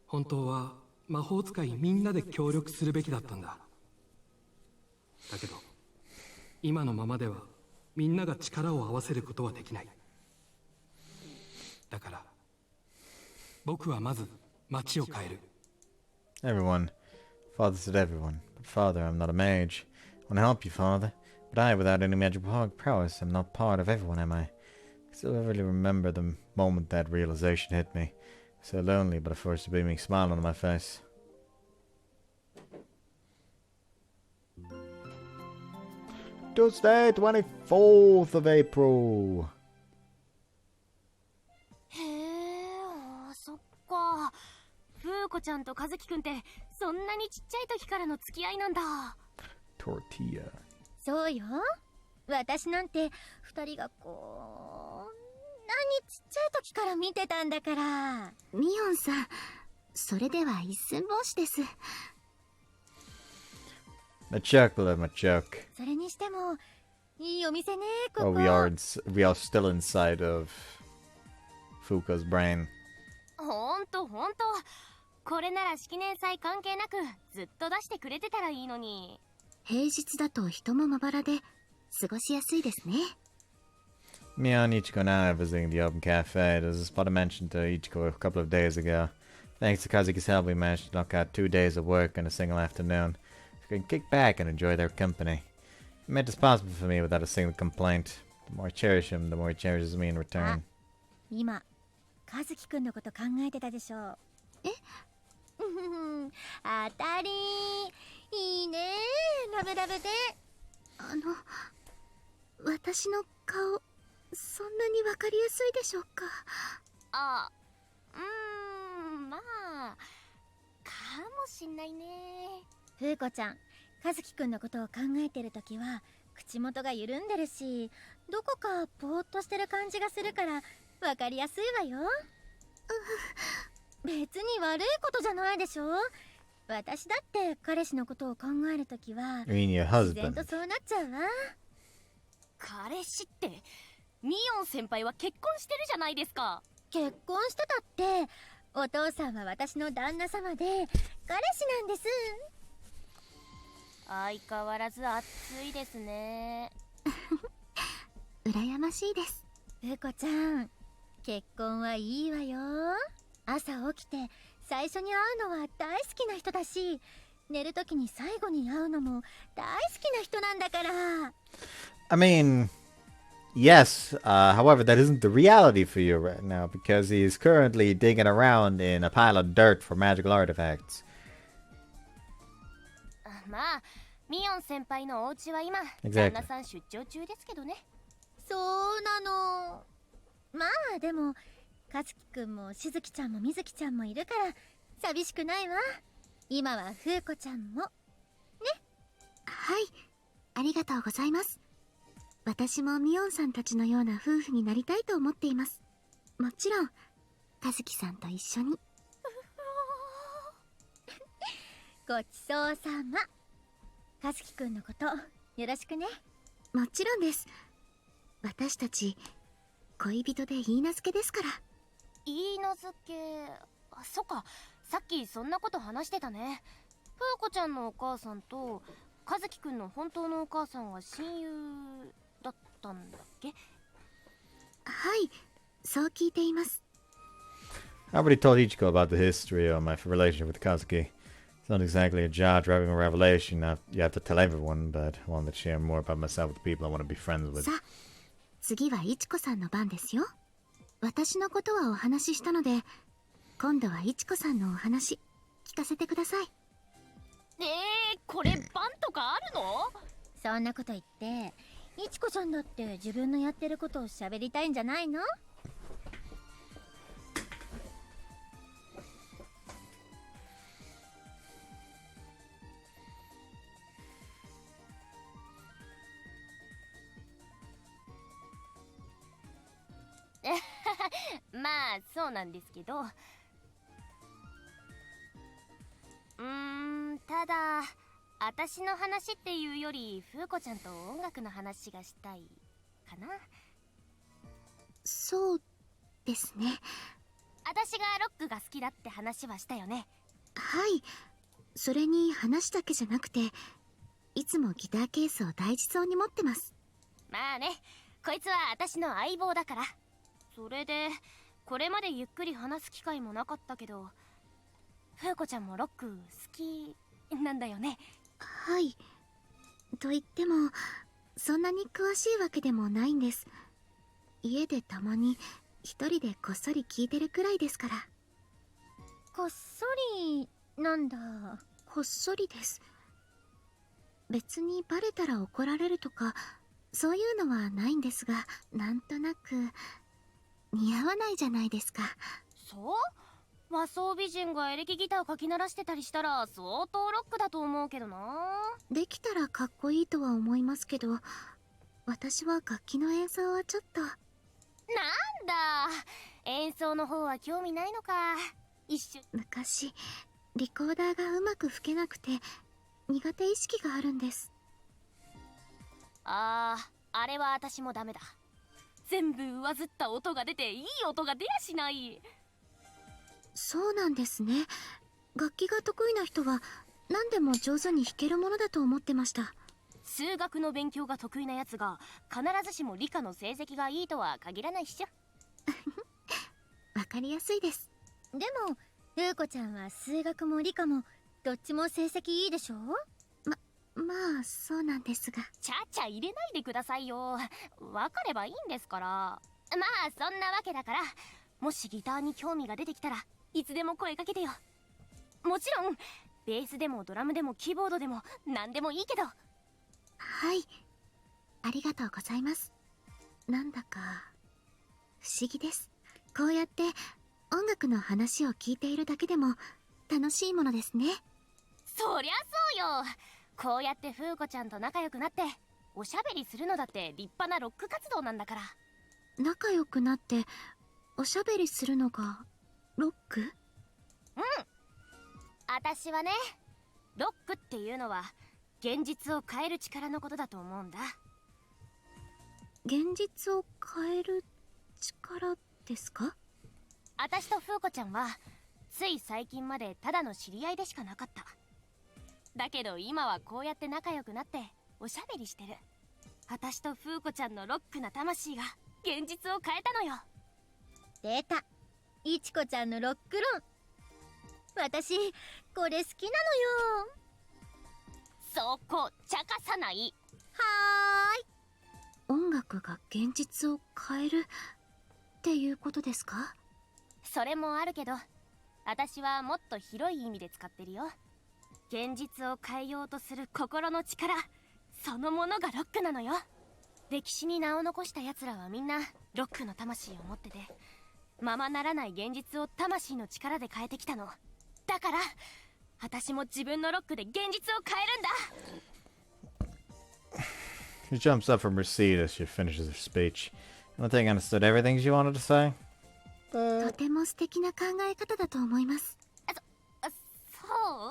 本当は魔法使いみんなで協力するべきだったんだ。だけど今のままではみんなが力を合わせることはできない。だから僕はまず町を変える。 Everyone. Father said everyone. But father, I'm not a mage. I want to help you, father. But I, without any magical prowess, am not part of everyone, am I? I still vividly remember the moment that realization hit me. So lonely, but I forced a beaming smile on my face. Tuesday, 24th of April. へえ、あ、そっか。フーコちゃんとカズキくんってそんなにちっちゃい時からの付き合いなんだ。 Tortilla. そうよ。私なんて二人がこんなにちっちゃい時から見てたんだから。ミオンさん、それでは一寸法師です。Machoke, beloved Machoke. それにしてもいいお店ね、ここ。 Oh, we are still inside of Fuuko's brain. ほんと。これなら式年祭関係なくずっと出してくれてたらいいのに。平日だと人もまばらで過ごしやすいですね。 Me and Ichiko now are visiting the open cafe. There's a spot I mentioned to Ichiko a couple of days ago. Thanks to Kazuki's help, we managed to knock out 2 days of work in a single afternoon. We can kick back and enjoy their company. He made this possible for me without a single complaint. The more I cherish him, the more he cherishes me in return. 今和樹くんのこと考えてたでしょ。え当たり。いいね、ラブラブで。私の顔、そんなにわかりやすいでしょうか。あ、まあかもしんないね。フーコちゃん、和樹くんのことを考えてるときは口元が緩んでるし、どこかぼーっとしてる感じがするからわかりやすいわよ。別に悪いことじゃないでしょ。私だって彼氏のことを考えるときは I mean your 自然 husband. とそうなっちゃうわ。彼氏ってミオン先輩は結婚してるじゃないですか。結婚してたってお父さんは私の旦那様で彼氏なんです。相変わらず暑いですね。羨ましいです。ふうこちゃん、結婚はいいわよ。朝起きて最初に会うのは大好きな人だし、寝るときに最後に会うのも大好きな人なんだから。I mean, yes, however, that isn't the reality for you right now because he's currently digging around in a pile of dirt for magical artifacts. まあ、ミヨン先輩のお家は今、 Exactly. 旦那さん出張中ですけどね。そうなの。まあでも、かつきくんもしずきちゃんもみずきちゃんもいるから寂しくないわ。今はふうこちゃんもね。はい、ありがとうございます。私もミオンさんたちのような夫婦になりたいと思っています。もちろん和樹さんと一緒に。ごちそうさま。かつきくんのことよろしくね。もちろんです。私たち恋人で許嫁ですから。いいなずけ。あ、そっか、さっきそんなこと話してたね。ふうこちゃんのお母さんと和樹くんの本当のお母さんは親友だったんだっけ？はい、そう聞いています。I already told Ichiko about the history of my relationship with Kazuki. It's not exactly a jaw-dropping revelation you have to tell everyone, but I wanted to share more about myself with the people I want to be friends with. さあ、次はいちこさんの番ですよ。私のことはお話ししたので、今度はいちこさんのお話聞かせてください。これ番とかあるの？そんなこと言っていちこちゃんだって自分のやってることを喋りたいんじゃないの？まあそうなんですけど、ただ私の話っていうより風子ちゃんと音楽の話がしたいかな。そうですね。私がロックが好きだって話はしたよね。はい、それに話だけじゃなくて、いつもギターケースを大事そうに持ってます。まあね、こいつは私の相棒だから。それでこれまでゆっくり話す機会もなかったけど、風子ちゃんもロック好きなんだよね。はい、と言ってもそんなに詳しいわけでもないんです。家でたまに一人でこっそり聞いてるくらいですから。こっそりなんだ。こっそりです。別にバレたら怒られるとかそういうのはないんですが、なんとなく似合わないじゃないですか。そう？和装美人がエレキギターをかき鳴らしてたりしたら相当ロックだと思うけどな。できたらかっこいいとは思いますけど、私は楽器の演奏はちょっと。なんだ、演奏の方は興味ないのか。昔リコーダーがうまく吹けなくて苦手意識があるんです。あれは私もダメだ。全部上ずった音が出ていい音が出やしない。そうなんですね。楽器が得意な人は何でも上手に弾けるものだと思ってました。数学の勉強が得意なやつが必ずしも理科の成績がいいとは限らないっしょ。わかりやすいです。でも風子ちゃんは数学も理科もどっちも成績いいでしょ。まあそうなんですが。ちゃちゃ入れないでくださいよ。分かればいいんですから。まあそんなわけだから、もしギターに興味が出てきたらいつでも声かけてよ。もちろんベースでもドラムでもキーボードでも何でもいいけど。はい、ありがとうございます。なんだか不思議です。こうやって音楽の話を聞いているだけでも楽しいものですね。そりゃそうよ。こうやって風子ちゃんと仲良くなっておしゃべりするのだって立派なロック活動なんだから。仲良くなっておしゃべりするのがロック？うん、私はね、ロックっていうのは現実を変える力のことだと思うんだ。現実を変える力ですか？私と風子ちゃんはつい最近までただの知り合いでしかなかった。だけど今はこうやって仲良くなっておしゃべりしてる。私と風子ちゃんのロックな魂が現実を変えたのよ。出た、いちこちゃんのロック論。私これ好きなのよ。そこ茶化さない。はーい。音楽が現実を変えるっていうことですか？それもあるけど、私はもっと広い意味で使ってるよ。現実を変えようとする心の力そのものがロックなのよ。歴史に名を残した奴らはみんなロックの魂を持ってて、ままならない現実を魂の力で変えてきたの。だから私も自分のロックで現実を変えるんだ。 She jumps up from her seat as she finishes her speech. I don't think I understood everything she wanted to say. とても素敵な考え方だと思います。そ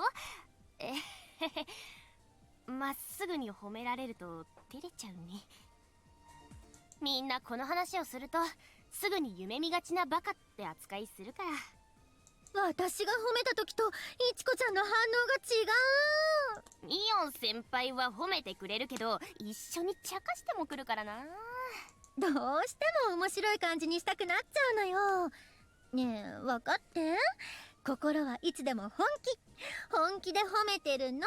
うへへまっすぐに褒められると照れちゃうね。みんなこの話をするとすぐに夢見がちなバカって扱いするから。私が褒めた時といちこちゃんの反応が違う。ミオン先輩は褒めてくれるけど一緒に茶化してもくるからな。どうしても面白い感じにしたくなっちゃうのよ。ねえ分かって、心はいつでも本気で褒めてるの。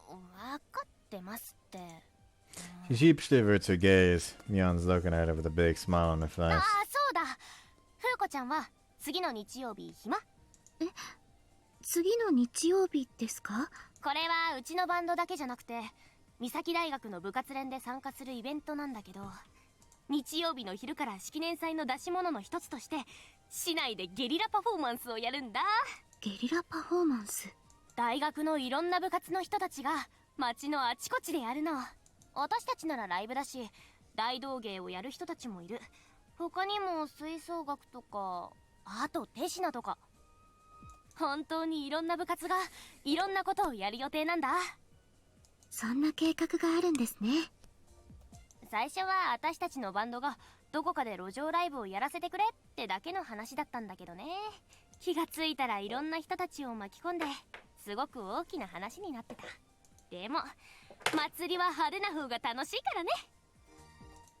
分かってますって。She sheepishly averts her gaze. Mion's looking at her with a big smile on her あ face. あ、そうだ。フーコちゃんは次の日曜日暇？次の日曜日ですか？これはうちのバンドだけじゃなくて三崎大学の部活連で参加するイベントなんだけど、日曜日の昼から式年祭の出し物の一つとして市内でゲリラパフォーマンスをやるんだ。ゲリラパフォーマンス。大学のいろんな部活の人たちが街のあちこちでやるの。私たちならライブだし、大道芸をやる人たちもいる。他にも吹奏楽とか、あと手品とか。本当にいろんな部活がいろんなことをやる予定なんだ。そんな計画があるんですね。最初は私たちのバンドがどこかで路上ライブをやらせてくれってだけの話だったんだけどね。気がついたらいろんな人たちを巻き込んですごく大きな話になってた。でも祭りは派手な方が楽しいからね。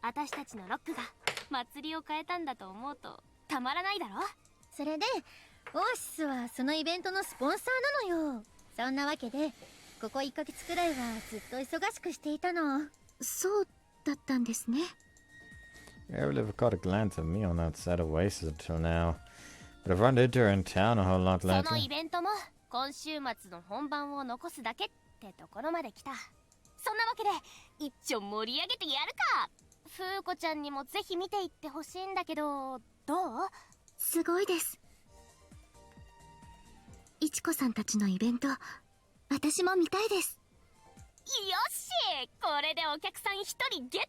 私たちのロックが祭りを変えたんだと思うとたまらないだろ。それでオアシスはそのイベントのスポンサーなのよ。そんなわけでここ1ヶ月くらいはずっと忙しくしていたの。そうだったんですね。I never caught a glance of Mion outside of Oasis until now. But I've run into her in town a whole lot その lately. イベントも今週末の本番を残すだけってところまで来た。そんなわけで一丁盛り上げてやるか。フーコちゃんにもぜひ見ていってほしいんだけど、どう？すごいです。いちこさんたちのイベント、私も見たいです。よし、これでお客さん1人ゲッ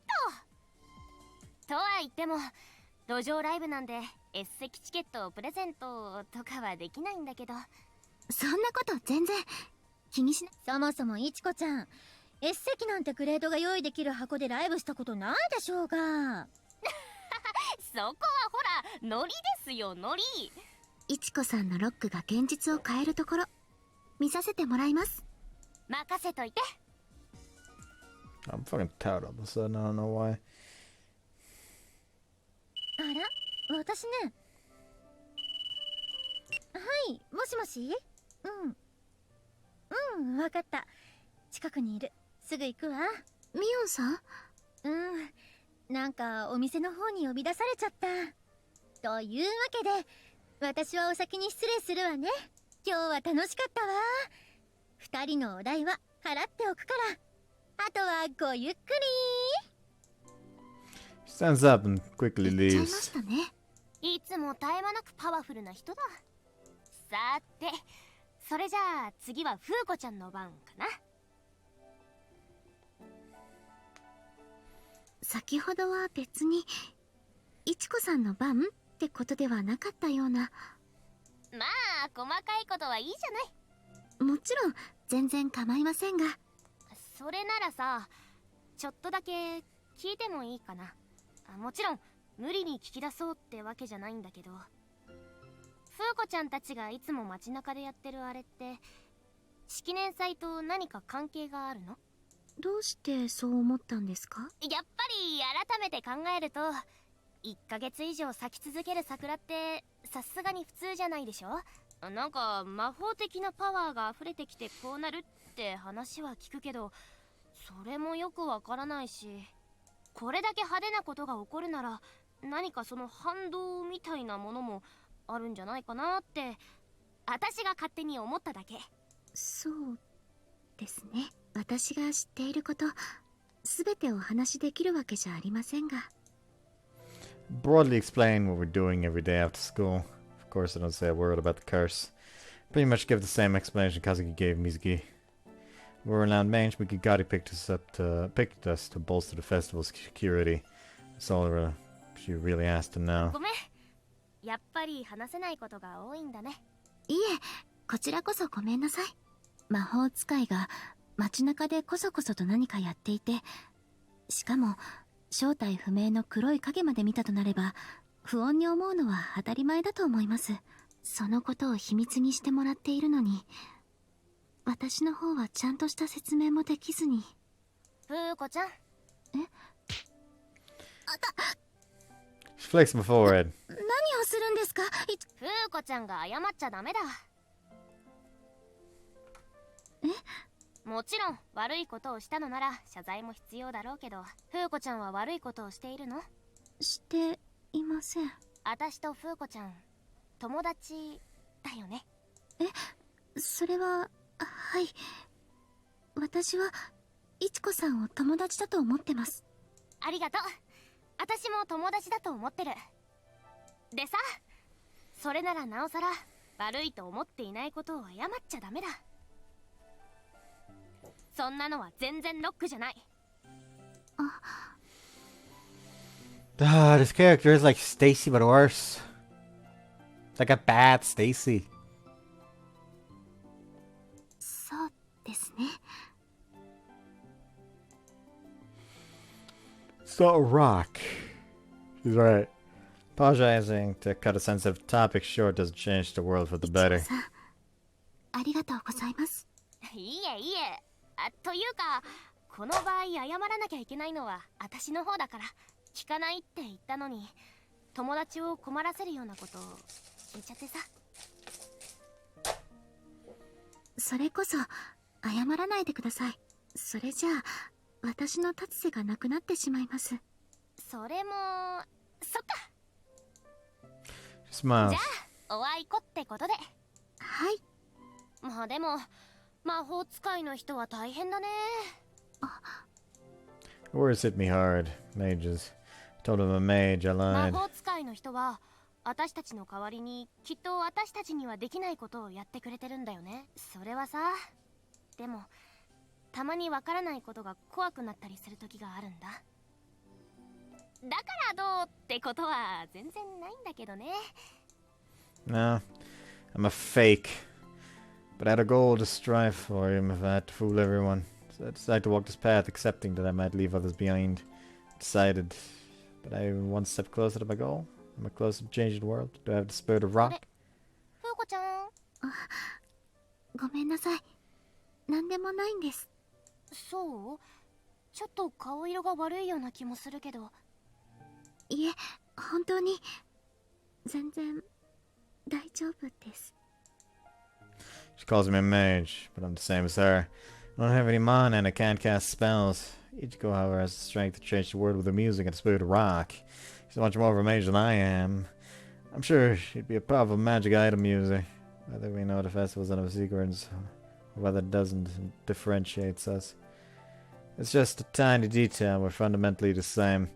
トとは言っても路上ライブなんで S 席チケットをプレゼントとかはできないんだけど。そんなこと全然気にしない。そもそもいちこちゃん S 席なんてグレードが用意できる箱でライブしたことないでしょうが。そこはほらノリですよ、ノリ。いちこさんのロックが現実を変えるところ見させてもらいます。任せといて。 I'm fucking tired all of a sudden. I don't know why. あら、私ね。はい、もしもし。わかった。近くにいる。すぐ行くわ。ミオンさん？なんかお店の方に呼び出されちゃった。というわけで私はお先に失礼するわね。今日は楽しかったわ。2人のお代は払っておくから、あとはごゆっくり。 She stands up and quickly 行っちゃいま leaves. したね。いつも絶え間なくパワフルな人だ。さて、それじゃあ次はフーコちゃんの番かな。先ほどは別にいちこさんの番ってことではなかったような。まあ細かいことはいいじゃない。もちろん全然構いませんが。それならさ、ちょっとだけ聞いてもいいかな。もちろん無理に聞き出そうってわけじゃないんだけど、フーコちゃんたちがいつも街中でやってるあれって式年祭と何か関係があるの？どうしてそう思ったんですか？やっぱり改めて考えると1ヶ月以上咲き続ける桜ってさすがに普通じゃないでしょ。なんか魔法的なパワーが溢れてきてこうなるって話は聞くけど、それもよくわからないし、これだけ派手なことが起こるなら何かその反動みたいなものもあるんじゃないかなって私が勝手に思っただけ。そうですね。私が知っていること全てお話しできるわけじゃありませんが。 Broadly explain what we're doing every day after school. Of course, I don't say a word about the curse. Pretty much give the same explanation Kazuki gave Mizuki. We were around Mange, Mikigari picked us to bolster the festival's security. That's all she really asked to know. ごめん、やっぱり話せないことが多いんだね。いえ、こちらこそごめんなさい。魔法使いが街中でこそこそと何かやっていて、しかも正体不明の黒い影まで見たとなれば不穏に思うのは当たり前だと思います。そのことを秘密にしてもらっているのに、私の方はちゃんとした説明もできずに。ふうこちゃん。She flicks my forehead. 何をするんですか？ふうこちゃんが謝っちゃダメだ。もちろん悪いことをしたのなら謝罪も必要だろうけど、ふうこちゃんは悪いことをしているの？していません。私とふうこちゃん友達だよね。それは、はい。私は、いちこさんを友達だと思ってます。ありがとう。私も友達だと思ってる。でさ、それならなおさら悪いと思っていないことを謝っちゃダメだ。そんなのは全然ロックじゃない。This character is like Stacy but worse. It's like a bad Stacy. そうですね。It's not a rock. She's right. Apologizing to cut a sensitive topic short doesn't change the world for the い better. ちこさん、ありがとうございます。いいえいいえ。というかこの場合謝らなきゃいけないのは私の方だから、聞かないって言ったのに友達を困らせるようなことを聞いちゃってさ。それこそ、謝らないでください。それじゃあ、私の立つ瀬がなくなってしまいます。それもそっか。 She smiles. じゃあおあいこってことで。はい。まあでも魔法使いの人は大変だね。 Words hit me hard. Mages. Told him a mage, I 魔 lied. 法使いの人は私たちの代わりにきっと私たちにはできないことをやってくれてるんだよね。それはさ、でもたまにわからないことが怖くなったりする時があるんだ。だからどうってことは全然ないんだけどね。 No, I'm a fake. But I had a goal to strive for him if I had to fool everyone. So I decided to walk this path, accepting that I might leave others behind. Decided. But I'm one step closer to my goal. Am I closer to changing the world? Do I have the spirit of rock? ふうこちゃん。ごめんなさい。なんでもないんです。そう？ちょっと顔色が悪いような気もするけど。いえ、本当に、全然、大丈夫です。She calls me a mage, but I'm the same as her. I don't have any mana and I can't cast spells. Ichigo, however, has the strength to change the world with her music and the spirit of rock. She's much more of a mage than I am. I'm sure she'd be a powerful magic item user. Whether we know the festival's one of the secrets, or whether it doesn't, differentiates us. It's just a tiny detail, we're fundamentally the same.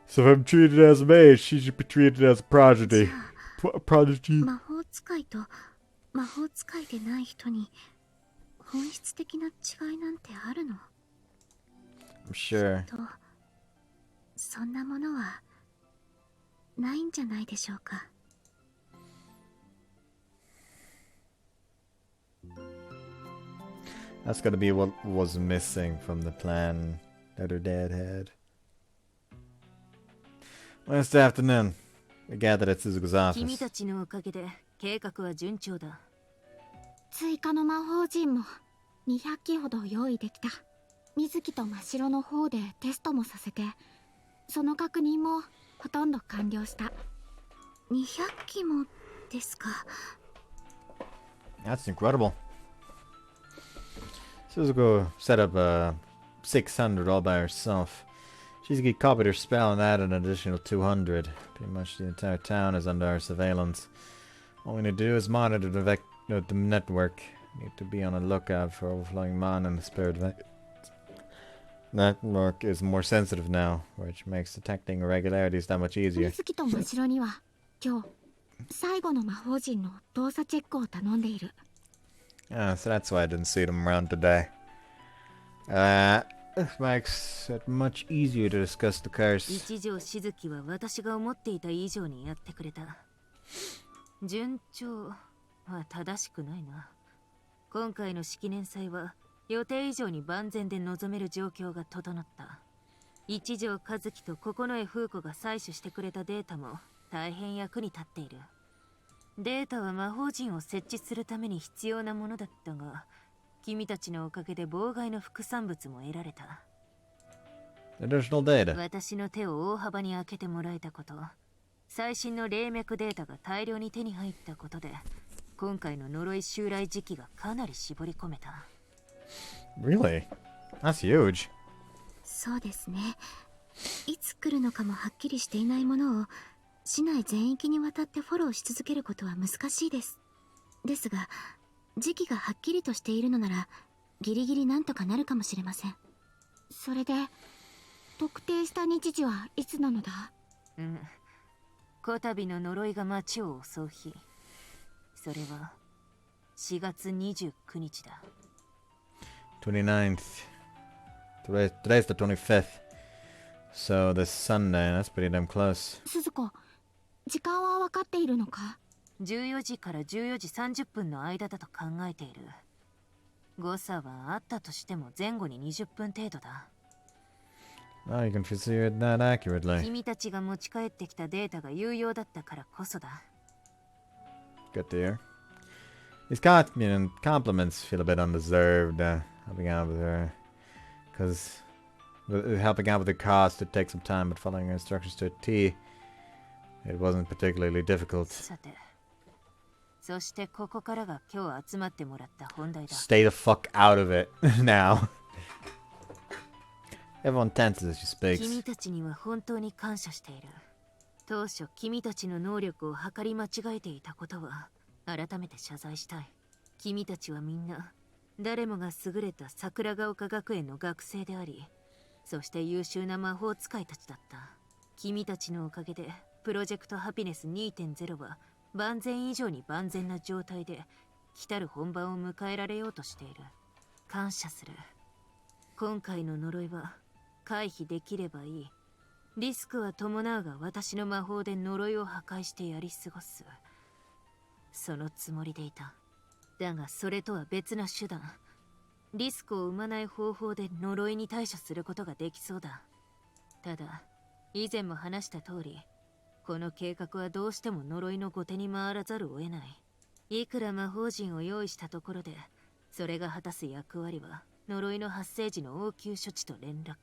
So if I'm treated as a mage, she should be treated as a prodigy. Prodigy. 魔法使いと魔法使いでない人に本質的な違いなんてあるの？ I'm sure. と、そんなものはないんじゃないでしょうか。That's gotta be what was missing from the plan that her dad had. Wednesday afternoon, we gathered at Suzuka's 君 office. たちのおかげで計画は順調だ。追加の魔法陣も200機ほど用意できた。水木と真白の方でテストもさせて、その確認もほとんど完了した。200機もですか。 That's incredible. Suzuko set up 600 all by herself. Shizuki copied her spell and added an additional 200. Pretty much the entire town is under our surveillance. All we need to do is monitor the network. Need to be on the lookout for overflowing mana and the spirit network is more sensitive now, which makes detecting irregularities that much easier. 水木と真白には今日最後の魔法陣の動作チェックを頼んでいる。Ah, so that's why I didn't see them around today. This makes it much easier to discuss the curse. 一条静木は私が思っていた以上にやってくれた。順調は正しくないな。今回の式年祭は予定以上に万全で臨める状況が整った。一条和樹と九重風子が採取してくれたデータも大変役に立っている。データは魔法陣を設置するために必要なものだったが、君たちのおかげで妨害の副産物も得られた。Additional data. 私の手を大幅に開けてもらえたこと、最新の霊脈データが大量に手に入ったことで、今回の呪い襲来時期がかなり絞り込めた。Really? That's huge. そうですね。いつ来るのかもはっきりしていないものを市内全域にわたってフォローし続けることは難しいです。ですが時期がはっきりとしているのならギリギリなんとかなるかもしれません。それで特定した日時はいつなのだ？こたびの呪いが町を襲う日、それは4月29日だ。29th. Today's the 25th. So this Sunday, that's pretty damn close. 鈴子、時間は分かっているのか？14時から14時30分の間だと考えている。誤差はあったとしても前後に20分程度だ。Oh, you can foresee it that accurately. 君たちが持ち帰ってきたデータが有用だったからこそだ。Good to hear. These compliments feel a bit undeserved, helping out with her. Because helping out with the cost, it takes some time, but following her instructions to a T, it wasn't particularly difficult. さて、そしてここからが今日集まってもらった本題だ。 Stay the fuck out of it now. Everyone tenses as she speaks. 君たちには本当に感謝している。当初君たちの能力を測り間違えていたことは改めて謝罪したい。君たちはみんな誰もが優れた桜ヶ丘学園の学生であり、そして優秀な魔法使いたちだった。君たちのおかげでプロジェクトハピネス 2.0 は万全以上に万全な状態で来たる本番を迎えられようとしている。感謝する。今回の呪いは回避できればいい。リスクは伴うが私の魔法で呪いを破壊してやり過ごす。そのつもりでいた。だがそれとは別な手段。リスクを生まない方法で呪いに対処することができそうだ。ただ、以前も話した通り、この計画はどうしても呪いの後手に回らざるを得ない。いくら魔法陣を用意したところで、それが果たす役割は呪いの発生時の応急処置と連絡。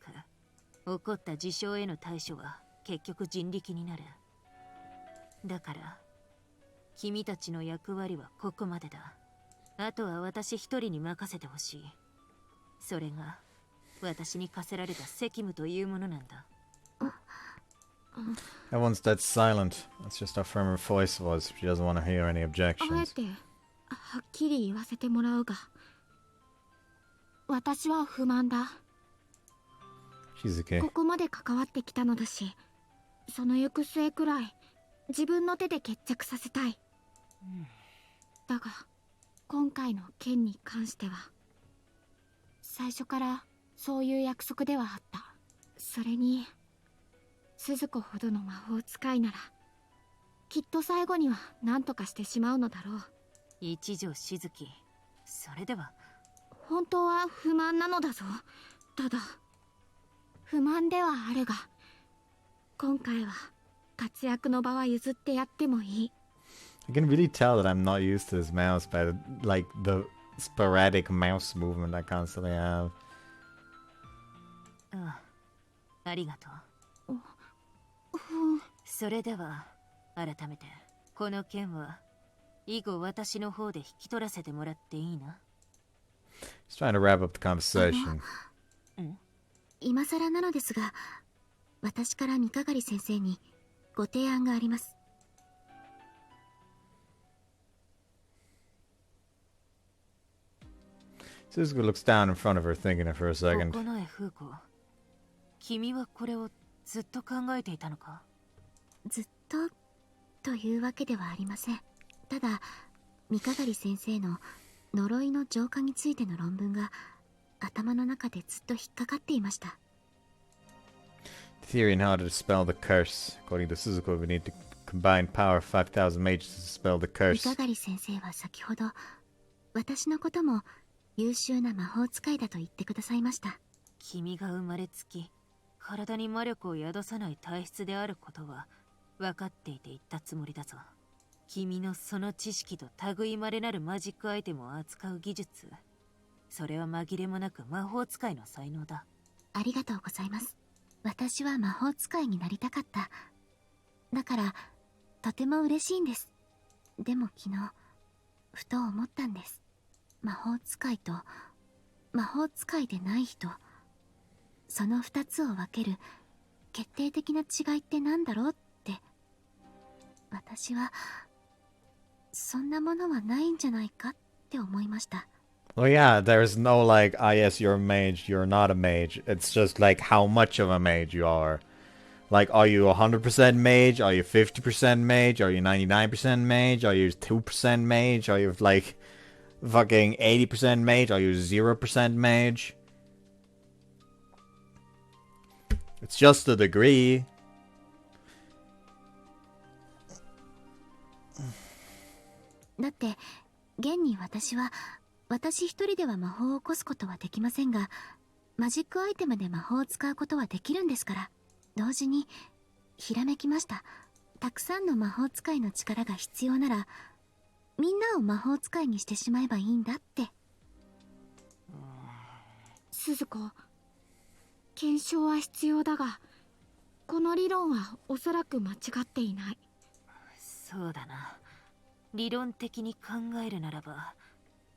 起こった事象への対処は結局人力になる。だから君たちの役割はここまでだ。あとは私一人に任せてほしい。それが私に課せられた責務というものなんだ。Everyone's dead silent. That's just how firm her voice was. She doesn't want to hear any あえ objections. てはっきり言わせてもらうが、私は不満だ。She's okay. ここまで関わってきたのだし、その行く末くらい自分の手で決着させたい。だが今回の件に関しては最初からそういう約束ではあった。それに鈴子ほどの魔法使いならきっと最後には何とかしてしまうのだろう。一条静木、それでは本当は不満なのだぞ。ただ不満ではあるが、今回は活躍の場は譲ってやってもいい。You can really tell that I'm not used to this mouse by like the sporadic mouse movement I constantly have. ああ、ありがとう。それでは改めてこの件は以後私の方で引き取らせてもらっていいな。Just trying to wrap up the conversation. 今更なのですが、私から三係先生にご提案があります。Suzuka looks down in front of her, thinking it for a second. ここの絵風子、君はこれをずっと考えていたのか？ずっとというわけではありません。ただ、三係先生の呪いの浄化についての論文が頭の中でずっと引っかかっていました。Theory on how to dispel the curse. According to Suzuka, we need to combine power of 5,000 mages to dispel the 三 curse. 係先生は先ほど、私のことも優秀な魔法使いだと言ってくださいました。君が生まれつき体に魔力を宿さない体質であることは分かっていて言ったつもりだぞ。君のその知識と類いまれなるマジックアイテムを扱う技術、それは紛れもなく魔法使いの才能だ。ありがとうございます。私は魔法使いになりたかった。だからとても嬉しいんです。でも昨日ふと思ったんです。魔法使いと魔法使いでない人、その2つを分ける決定的な違いって何だろうって。私はそんなものはないんじゃないかって思いました。Well, yeah, there's no like, ah, yes, you're a mage, you're not a mage. It's just like how much of a mage you are. Like, are you 100% mage? Are you 50% mage? Are you 99% mage? Are you 2% mage? Are you like fucking 80% mage? Are you 0% mage? It's just a degree. だって現に私一人では魔法を起こすことはできませんが、マジックアイテムで魔法を使うことはできるんですから。同時にひらめきました。たくさんの魔法使いの力が必要なら、みんなを魔法使いにしてしまえばいいんだって。鈴子、検証は必要だが、この理論はおそらく間違っていない。そうだな。理論的に考えるならば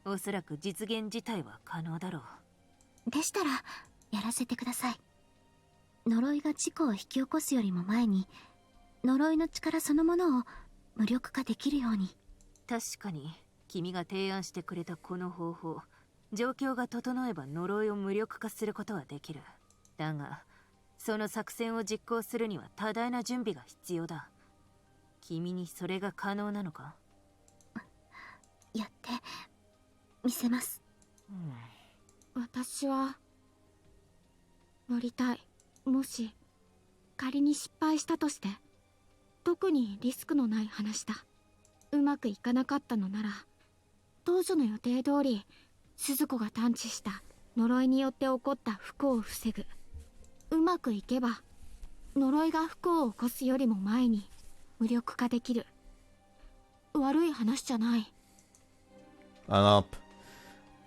おそらく実現自体は可能だろう。でしたらやらせてください。呪いが事故を引き起こすよりも前に、呪いの力そのものを無力化できるように。確かに君が提案してくれたこの方法、状況が整えば呪いを無力化することはできる。だがその作戦を実行するには多大な準備が必要だ。君にそれが可能なのか？やって見せます。私は乗りたい。もし仮に失敗したとして、特にリスクのない話だ。うまくいかなかったのなら、当初の予定通り鈴子が探知した呪いによって起こった不幸を防ぐ。うまくいけば呪いが不幸を起こすよりも前に無力化できる。悪い話じゃない。Up.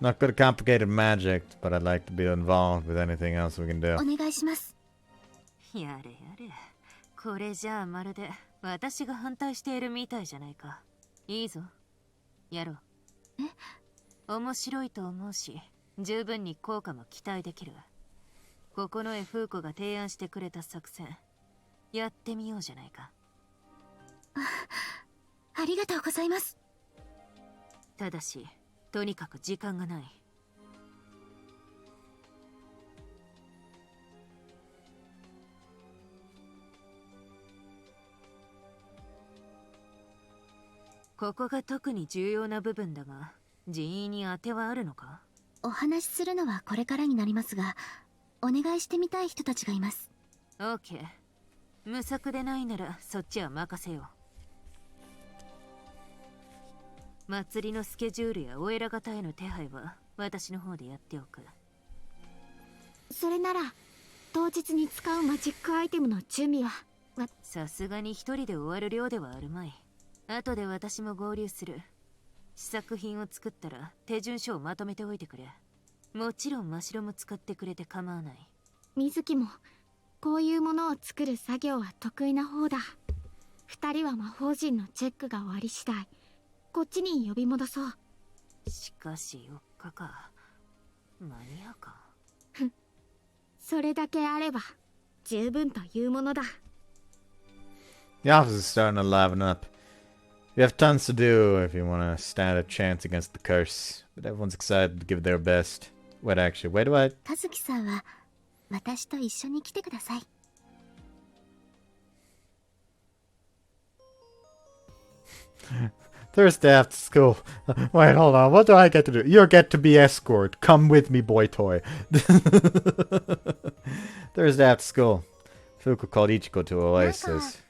Not good at complicated magic, but I'd like to be involved with anything else we can do. お願いします。やれやれ。これじゃあまるで私が反対しているみたいじゃないか。いいぞ。やろう。面白いと思うし、十分に効果も期待できる。ここの絵風子が提案してくれた作戦、やってみようじゃないか。ありがとうございます。ただし、とにかく時間がない。ここが特に重要な部分だが、人員に当てはあるのか？お話しするのはこれからになりますが、お願いしてみたい人たちがいます。オーケー。無策でないならそっちは任せよう。祭りのスケジュールやお偉方への手配は私の方でやっておく。それなら当日に使うマジックアイテムの準備は。さすがに一人で終わる量ではあるまい。後で私も合流する。試作品を作ったら手順書をまとめておいてくれ。もちろん真白も使ってくれて構わない。水木もこういうものを作る作業は得意な方だ。二人は魔法陣のチェックが終わり次第こっちに呼び戻そう。しかし4日か。間に合うか。それだけあれば十分というものだ。 The office is starting to liven up. You have tons to do if you want to stand a chance against the curse, but everyone's excited to give their best. Wait, actually, wait, what? 和樹さんは私と一緒に来てください。Thursday after school. Wait, hold on. What do I get to do? You get to be escort. Come with me, boy toy. Thursday after school. Fuuko called Ichiko to Oasis.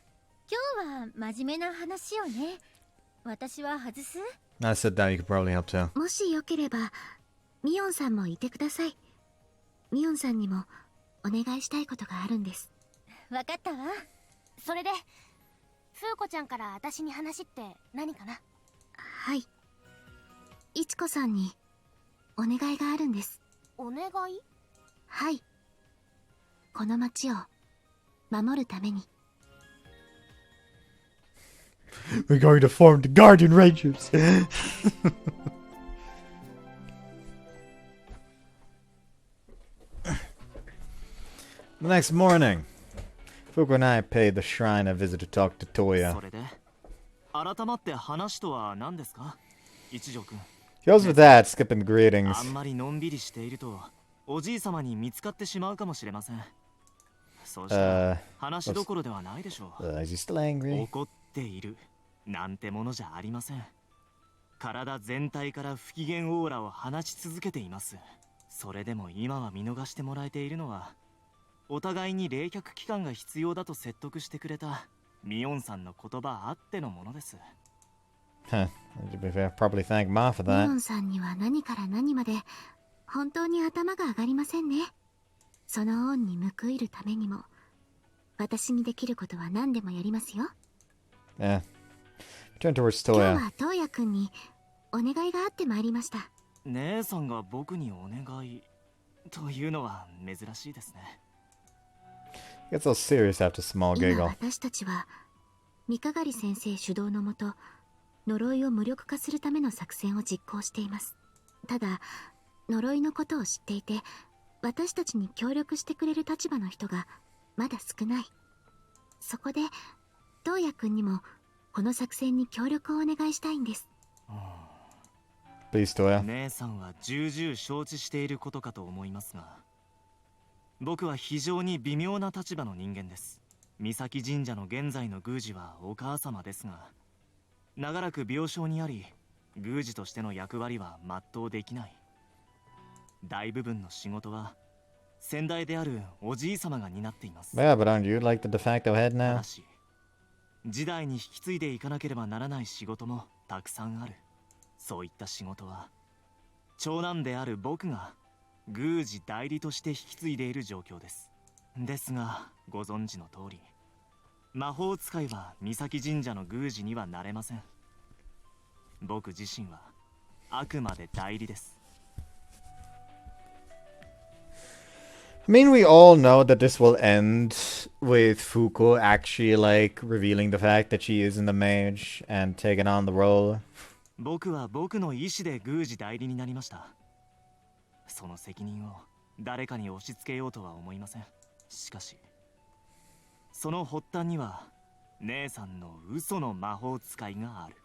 今日は真面目な話をね。私は外す？ I said that you could probably help too. もしよければミオンさんもいてください。ミオンさんにもお願いしたいことがあるんです。わかったわ。それでフーコちゃんから私に話って何かな？はい。いちこさんにお願いがあるんです。お願い？はい。この町を守るために。We're going to form the Guardian Rangers. The next morning, Fuuko and I paid the shrine a visit to talk to Toya. それで改まって話とは何ですか、一条くん。 He goes with that, skipping the greetings. あんまりのんびりしているとおじいさまに見つかってしまうかもしれません。そうしたら話どころではないでしょう。 Is he still angry? 怒っているなんてものじゃありません。体全体から不機嫌オーラを放ち続けています。それでも今は見逃してもらえているのは、お互いに冷却期間が必要だと説得してくれたミオンさんの言葉あってのものです。 Huh. To be fair, probably thank Ma for ミオ that. ンさんには何から何まで本当に頭が上がりませんね。その恩に報いるためにも私にできることは何でもやりますよ。 Yeah. Turn towards 今日 Toya. はトウヤくんにお願いがあってまいりました。姉さんが僕にお願いというのは珍しいですね。 Gets all serious after a small 今 giggle. 私たちは三鏡先生主導のもと呪いを無力化するための作戦を実行しています。ただ呪いのことを知っていて私たちに協力してくれる立場の人がまだ少ない。そこでトウヤくんにもこの作戦に協力をお願いしたいんです。 Please, Toya. 姉さんは重々承知していることかと思いますが、僕は非常に微妙な立場の人間です。岬神社の現在の宮司はお母様ですが、長らく病床にあり宮司としての役割は全うできない。大部分の仕事は先代であるおじい様が担っています。 Yeah, but aren't you like the de facto head た now? だし時代に引き継いでいかなければならない仕事もたくさんある。そういった仕事は長男である僕が宮司代理として引き継いでいる状況です。ですがご存知の通り魔法使いは岬神社の宮司にはなれません。僕自身はあくまで代理です。 I mean, we all know that this will end with Fuuko actually, like, revealing the fact that she isn't a mage and taking on the role. 僕は僕の意思で宮司代理になりました。その責任を誰かに押し付けようとは思いません。しかしその発端には姉さんの嘘の魔法使いがある。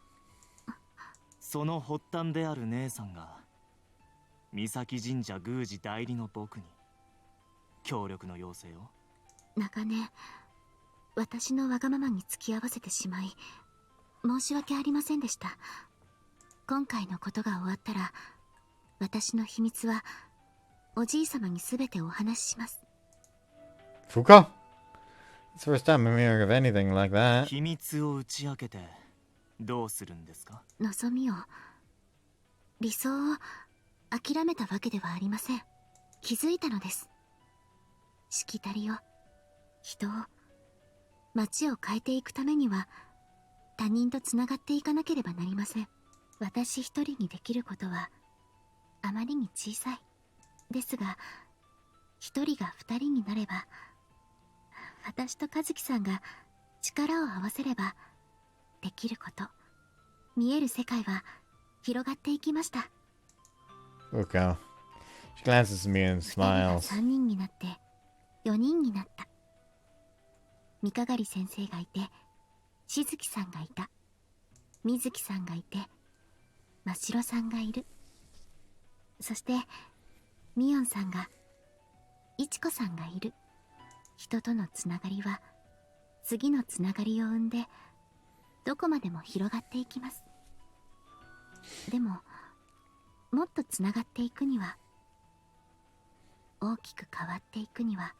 その発端である姉さんが岬神社宮司代理の僕に協力の要請を。長年私のわがままに付き合わせてしまい申し訳ありませんでした。今回のことが終わったら私の秘密はおじい様に全てお話しします。 Fuuko? It's the first time I'm hearing of anything like that. 秘密を打ち明けてどうするんですか？望みを理想を諦めたわけではありません。気づいたのです。しきたりを人を街を変えていくためには他人とつながっていかなければなりません。私一人にできることはあまりに小さいですが、一人が二人になれば、私と和樹さんが力を合わせればできること、見える世界は広がっていきました。 Fuuko. She glances at me and 二人が smiles. 3人になって4人になった。三鏡先生がいて、しずきさんがいた、水木さんがいて、真白さんがいる。そしてみおんさんが、いちこさんがいる。人とのつながりは次のつながりを生んで、どこまでも広がっていきます。でももっとつながっていくには、大きく変わっていくには、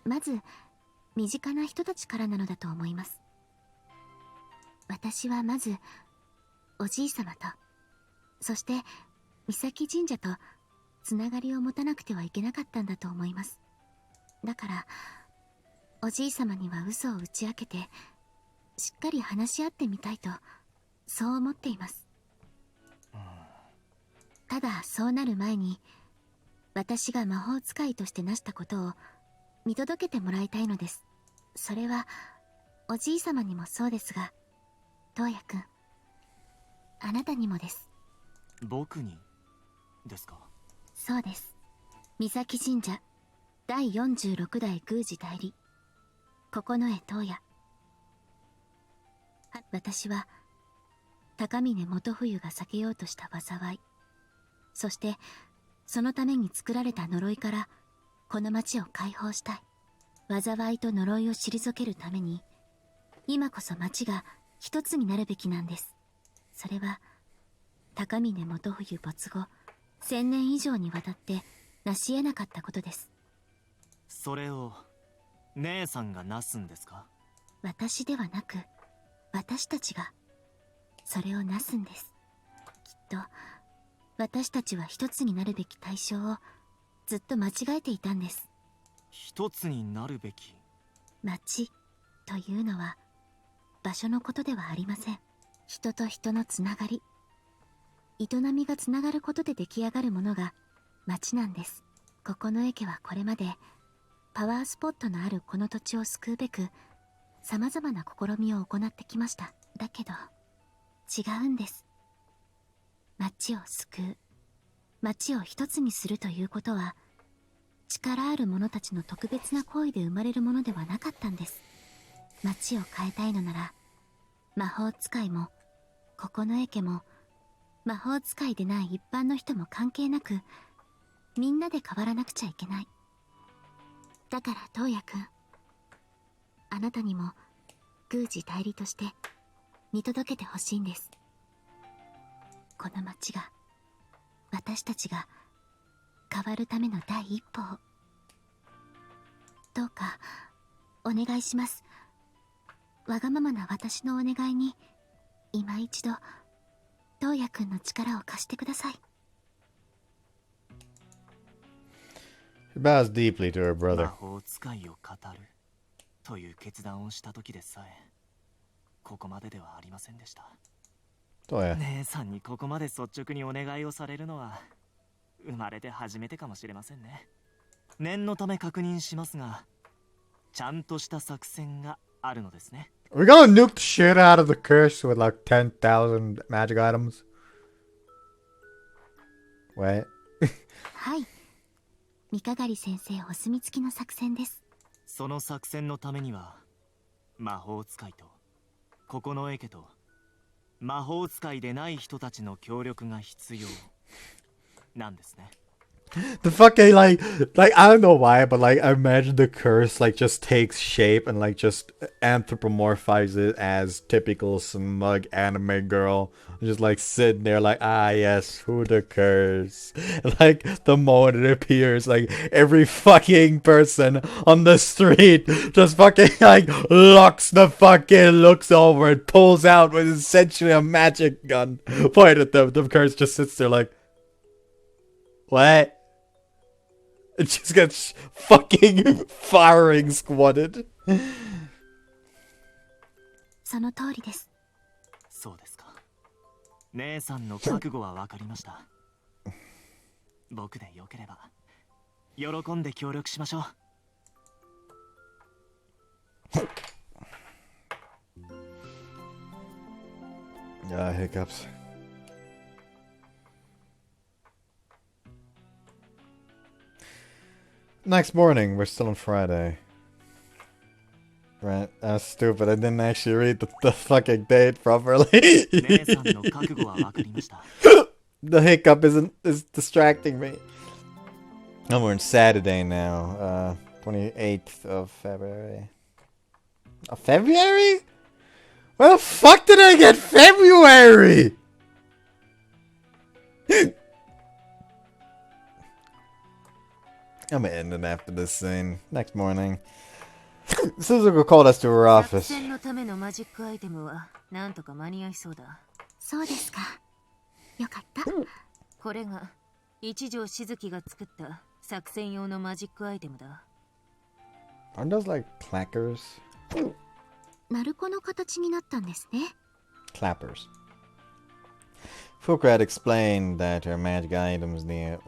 まず身近な人たちからなのだと思います。私はまずおじいさまと、そして岬神社とつながりを持たなくてはいけなかったんだと思います。だからおじいさまには嘘を打ち明けて、しっかり話し合ってみたいと、そう思っています。ただそうなる前に、私が魔法使いとして成したことを見届けてもらいたいのです。それはおじいさまにもそうですが、東也くん、あなたにもです。僕にですか？そうです。岬神社第46代宮司代理九重東也。私は高峰元冬が避けようとした災い、そしてそのために作られた呪いからこの町を解放したい。災いと呪いを退けるために、今こそ町が一つになるべきなんです。それは高峰元冬没後1000年以上にわたって成し得なかったことです。それを姉さんがなすんですか？私ではなく、私たちがそれをなすんです。きっと私たちは一つになるべき対象をずっと間違えていたんです。一つになるべき。町というのは場所のことではありません。人と人のつながり、営みがつながることで出来上がるものが町なんです。九重家はこれまでパワースポットのあるこの土地を救うべく様々な試みを行ってきました。だけど違うんです。町を救う、町を一つにするということは、力ある者たちの特別な行為で生まれるものではなかったんです。町を変えたいのなら、魔法使いも九重家も魔法使いでない一般の人も関係なく、みんなで変わらなくちゃいけない。だから東也くん、あなたにも宮司代理として見届けてほしいんです。この町が、私たちが変わるための第一歩を。どうかお願いします。わがままな私のお願いに今一度東也くんの力を貸してください。 She bows deeply to her 魔 brother. 法使いを語るという決断をした時でさえ、ここまでではありませんでした。Toya. 姉さんにここまで率直にお願いをされるのは生まれて初めてかもしれませんね。念のため確認しますが、ちゃんとした作戦があるのですね。 We're gonna nuke the shit out of the curse with like 10,000 magic items. Wait. はい、三鏡先生お墨付きの作戦です。その作戦のためには魔法使いと九重家と魔法使いでない人たちの協力が必要なんですね。 The fucking like I don't know why, but like I imagine the curse like just takes shape and like just anthropomorphizes it as typical smug anime girl, just like sitting there like, ah yes, who the curse. And, like the moment it appears, like every fucking person on the street just fucking like looks over and pulls out with essentially a magic gun pointed at them. The curse just sits there like, what? It just gets fucking firing squatted. その通りです。そうですか。姉さんの覚悟は分かりました。僕でよければ喜んで協力しましょう。Hiccups. Next morning, we're still on Friday. Right, that's stupid. I didn't actually read the fucking date properly. The hiccup is distracting me. And we're on Saturday now, 28th of February. February? Where the fuck did I get February? I'm ending after this scene. Next morning. Suzuka called us to her office. そうですか。よかった。これが一条しずきが作った作戦用のマジックアイテムだ。Aren't those like clackers? 丸子の形になったんですね。Clappers. Fuuko had explained that her magic items needed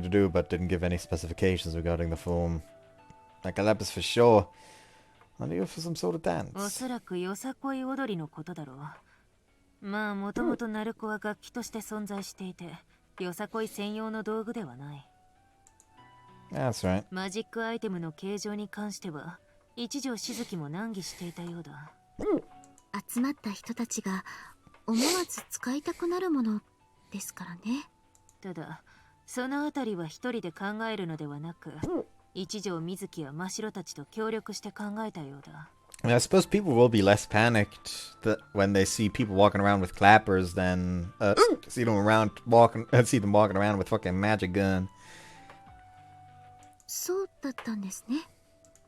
to do, but didn't give any specifications regarding the form. Like a lapis for sure. Not even for some sort of dance. おそらくよさこい踊りのことだろう。まあ、もともと鳴子は楽器として存在していて、よさこい専用の道具ではない。That's right. マジックアイテムの形状に関しては、一条しずきも難儀していたようだ。集まった人たちが思わず使いたくなるものですからね。ただ、そのあたりは一人で考えるのではなく、一条水木や真白たちと協力して考えたようだ。I suppose people will be less panicked when they see people walking around with clappers than see them walking around with fucking magic gun. そうだったんですね。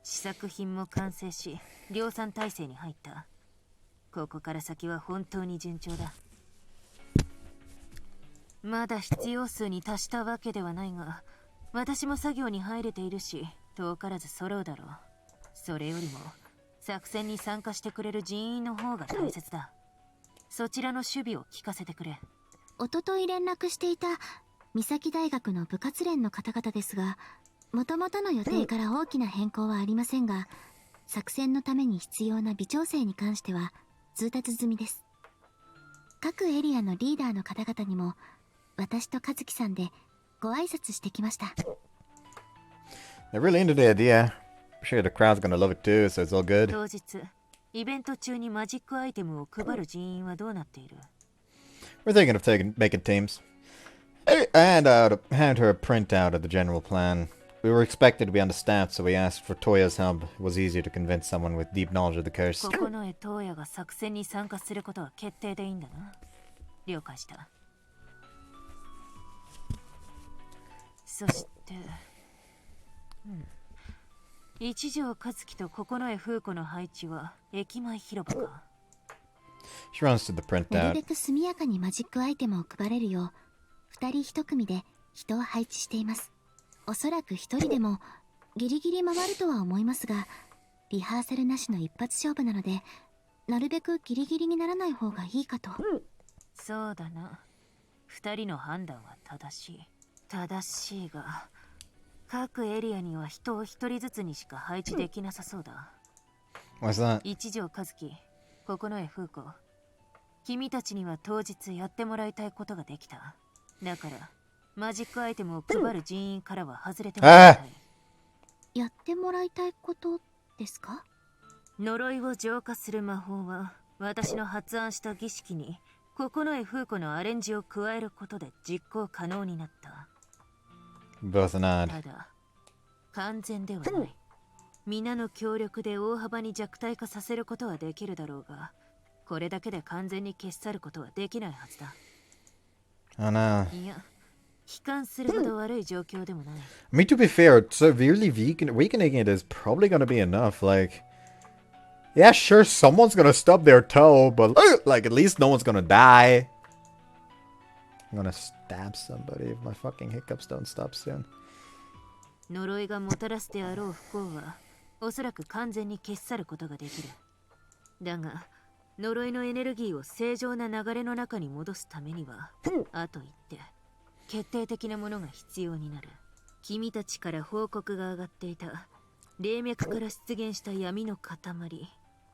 試作品も完成し、量産体制に入った。ここから先は本当に順調だ。まだ必要数に達したわけではないが、私も作業に入れているし、遠からず揃うだろう。それよりも作戦に参加してくれる人員の方が大切だ。そちらの守備を聞かせてくれ。おととい連絡していた三崎大学の部活連の方々ですが、もともとの予定から大きな変更はありませんが、作戦のために必要な微調整に関しては通達済みです。各エリアのリーダーの方々にも私と和樹さんでご挨拶してきました。They're really into the idea. I'm sure the crowd's gonna love it too, so it's all good. 当日、イベント中にマジックアイテムを配る人員はどうなっている？ We're thinking of making teams. And hand her a printout of the general plan. We were expected to be understaffed, so we asked for Toya's help. It was easier to convince someone with deep knowledge of the curse. ここのえトーヤが作戦に参加することは決定でいいんだな。了解した。そして、一条和樹と九重風子の配置は駅前広場か。She runs to the なる printout. べく速やかにマジックアイテムを配れるよう、二人一組で人を配置しています。おそらく一人でもギリギリ回るとは思いますが、リハーサルなしの一発勝負なので、なるべくギリギリにならない方がいいかと。そうだな。二人の判断は正しい。正しいが、各エリアには人を一人ずつにしか配置できなさそうだ。What's that? 一条和樹、九重風子、君たちには当日やってもらいたいことができた。だからマジックアイテムを配る人員からは外れてもらいたい。やってもらいたいことですか？呪いを浄化する魔法は私の発案した儀式に九重風子のアレンジを加えることで実行可能になった。Both nod. ただ完全ではない。皆の協力で大幅に弱体化させることはできるだろうが、これだけで完全に消し去ることはできないはずだ。Oh no. いや、悲観するほど悪い状況でもない。I mean, to be fair, severely weakening it is probably gonna be enough. Like, yeah, sure, someone's gonna stub their toe, but like, at least no one's gonna die. I'm gonna stab somebody if my fucking hiccups don't stop soon. 呪いがもたらすであろう不幸は、おそらく完全に消し去ることができる。だが呪いのエネルギーを正常な流れの中に戻すためにはあと一手決定的なものが必要になる。君たちから報告が上がっていた霊脈から出現した闇の塊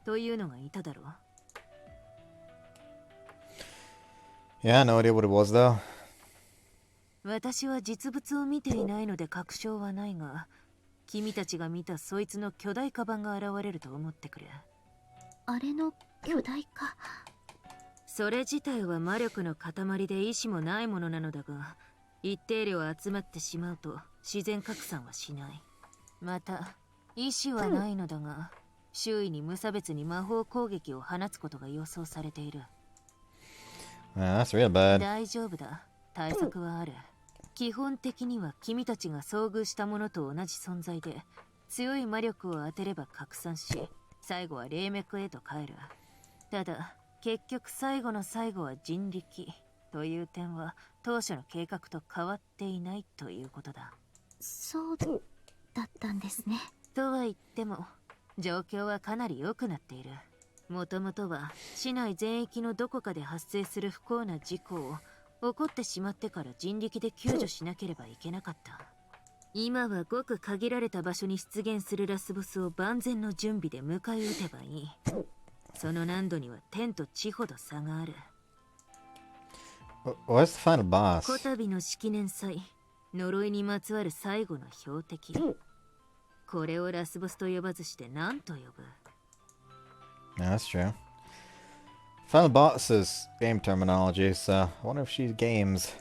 というのがいただろう。 Yeah, no idea what it was though. 私は実物を見ていないので確証はないが、君たちが見たそいつの巨大カバンが現れると思ってくれ。あれの巨大化。それ自体は魔力の塊で意志もないものなのだが、一定量集まってしまうと自然拡散はしない。また意志はないのだが、周囲に無差別に魔法攻撃を放つことが予想されている。 That's real bad. 大丈夫だ、対策はある。基本的には君たちが遭遇したものと同じ存在で、強い魔力を当てれば拡散し、最後は霊脈へと帰る。ただ結局最後の最後は人力という点は当初の計画と変わっていないということだ。そうだったんですね。とは言っても状況はかなり良くなっている。もともとは市内全域のどこかで発生する不幸な事故を起こってしまってから人力で救助しなければいけなかった。今はごく限られた場所に出現するラスボスを万全の準備で迎え撃てばいい。その難度には天と地ほど差がある。 What's the final boss? こたびの式年祭、呪いにまつわる最後の標的。これをラスボスと呼ばずして何と呼ぶ？ Yeah, that's true. Final boss is game terminology, so I wonder if she games.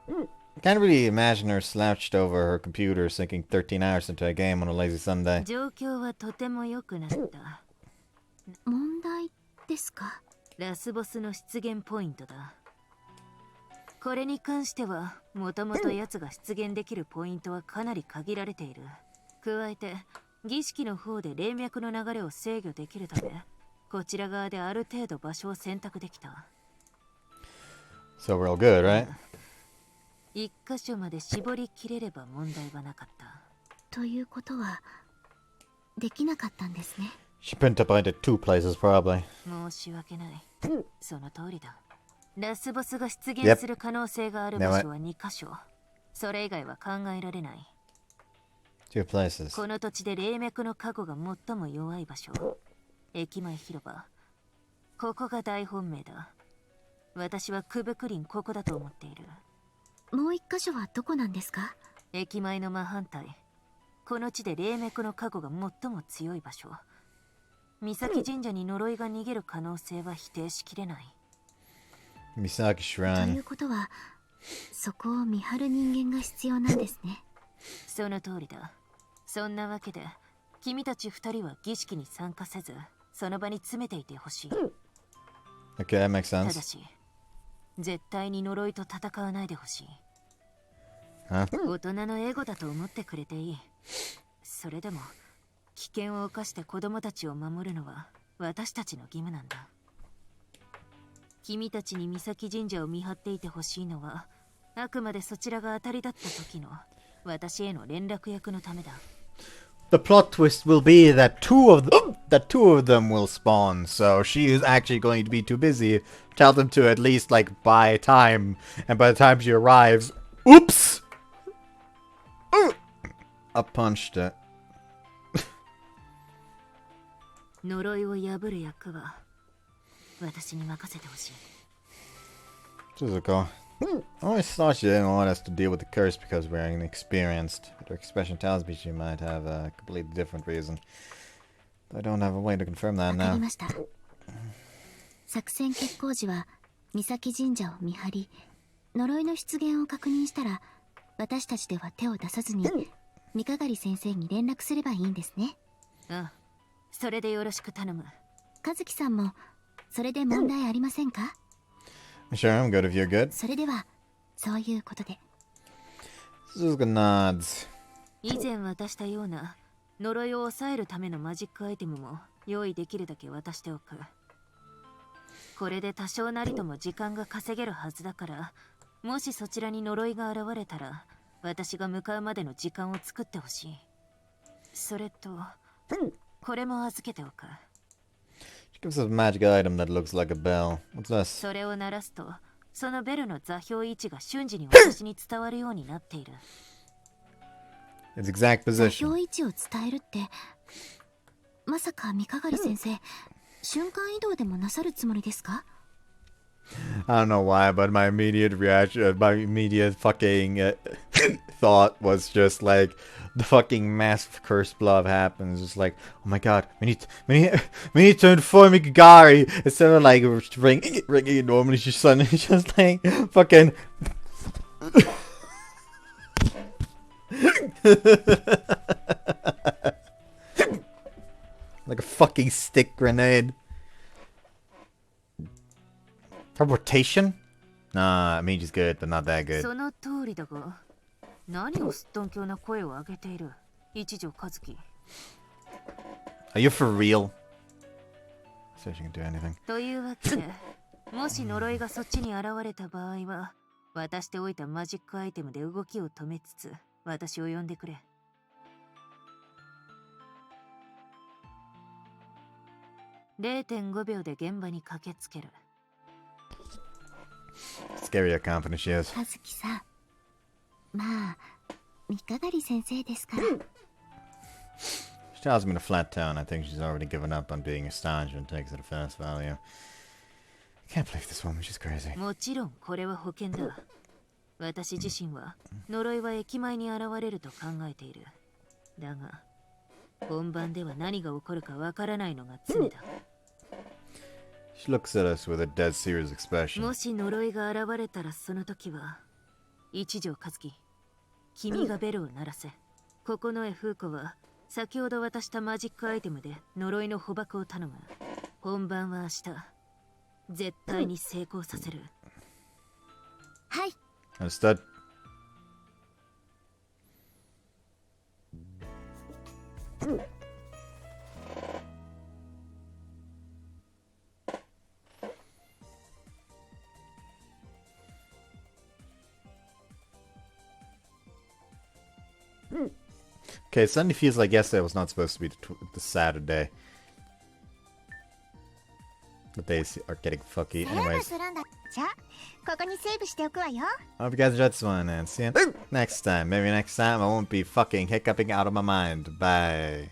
I can't really imagine her slouched over her computer sinking 13 hours into a game on a lazy Sunday. 状況はとても良くなった。問題ですか？ラスボスの出現ポイントだ。これに関してはもともと奴が出現できるポイントはかなり限られている。加えて儀式の方で霊脈の流れを制御できるため、こちら側である程度場所を選択できた。 So we're all good, right? 一箇所まで絞りきれれば問題はなかった。ということはできなかったんですね。She pinpointed 2 places, probably. 申し訳ない。その通りだ。ラスボスが出現する可能性がある場所は2箇所。それ以外は考えられない。 2 places. この土地で霊脈の加護が最も弱い場所。駅前広場。ここが大本命だ。私はクブクリンここだと思っている。もう一箇所はどこなんですか？駅前の真反対。この地で霊脈の加護が最も強い場所。岬神社に呪いが逃げる可能性は否定しきれない。 Misaki とい Shrine. うことはそこを見張る人間が必要なんですね。その通りだ。そんなわけで君たち2人は儀式に参加せず、その場に詰めていてほしい。 Okay, that makes ただ sense. し絶対に呪いと戦わないでほしい。 Huh? 大人のエゴだと思ってくれていい。それでも危険を冒して子供たちを守るのは私たちの義務なんだ。君たちに岬神社を見張っていてほしいのは、あくまでそちらが当たりだった時の私への連絡役のためだ。 The plot twist will be that two of them will spawn. So she is actually going to be too busy. Tell them to at least like buy time, and by the time she arrives, oops! I punched it. 呪いを破る役は私に任せてほしい。 Suzuko. I always thought she didn't want us to deal with the curse because we're inexperienced. But her expression tells me she might have a completely different reason. But I don't have a way to confirm that わかり now. ました。作戦決行時は岬神社を見張り、呪いの出現を確認したら私たちでは手を出さずに三係先生に連絡すればいいんですね。ああ、それでよろしく頼む。和樹さんもそれで問題ありませんか？ Sure, I'm good if you're good. それではそういうことで。 Suzuka nods. 以前渡したような呪いを抑えるためのマジックアイテムも用意できるだけ渡しておく。これで多少なりとも時間が稼げるはずだから、もしそちらに呪いが現れたら私が向かうまでの時間を作ってほしい。それとこれも預けておく。Gives us a magic item that looks like a bell. What's this? それを鳴らすと、そのベルの座標位置が瞬時に私に伝わるようになっている。Its exact 座 position. 標位置を伝えるって、まさか三鏡先生、瞬間移動でもなさるつもりですか？ I don't know why, but my immediate reaction, my immediate fucking thought was just like the fucking massive curse blob happens. Just like, oh my god, we need to inform Mikagari instead of like ringing it normally. She's suddenly just like fucking. Like a fucking stick grenade. Teleportation? Nah, I mean she's good, but not that good. その通りだが、何をすっとんきょうな声を上げている、一条和樹。Are you for real? So she can do anything. というわけで、もし呪いがそっちに現れた場合は、渡しておいたマジックアイテムで動きを止めつつ、私を呼んでくれ。0.5 秒で現場に駆けつける。Scary how confident she is. 和樹さん、まあ三鏡先生ですから。 She tells me in a flat tone. I think she's already given up on being astonished and takes it at face value. I can't believe this woman. She's crazy. もちろんこれは保険だ。私自身は呪いは駅前に現れると考えている。だが、本番では何が起こるかわからないのが常だ。She looks at us with a dead serious expression. もし呪いが現れたらその時は、一条和樹、君がベルを鳴らせ。九重風子は先ほど渡したマジックアイテムで呪いの捕獲を頼む。本番は明日、絶対に成功させる。はい。 Understood. Okay, it suddenly feels like yesterday was not supposed to be the Saturday. The days are getting fucky. Anyways, じゃあここにセーブしておくわよ。 I hope you guys enjoyed this one and see you next time. Maybe next time I won't be fucking hiccuping out of my mind. Bye.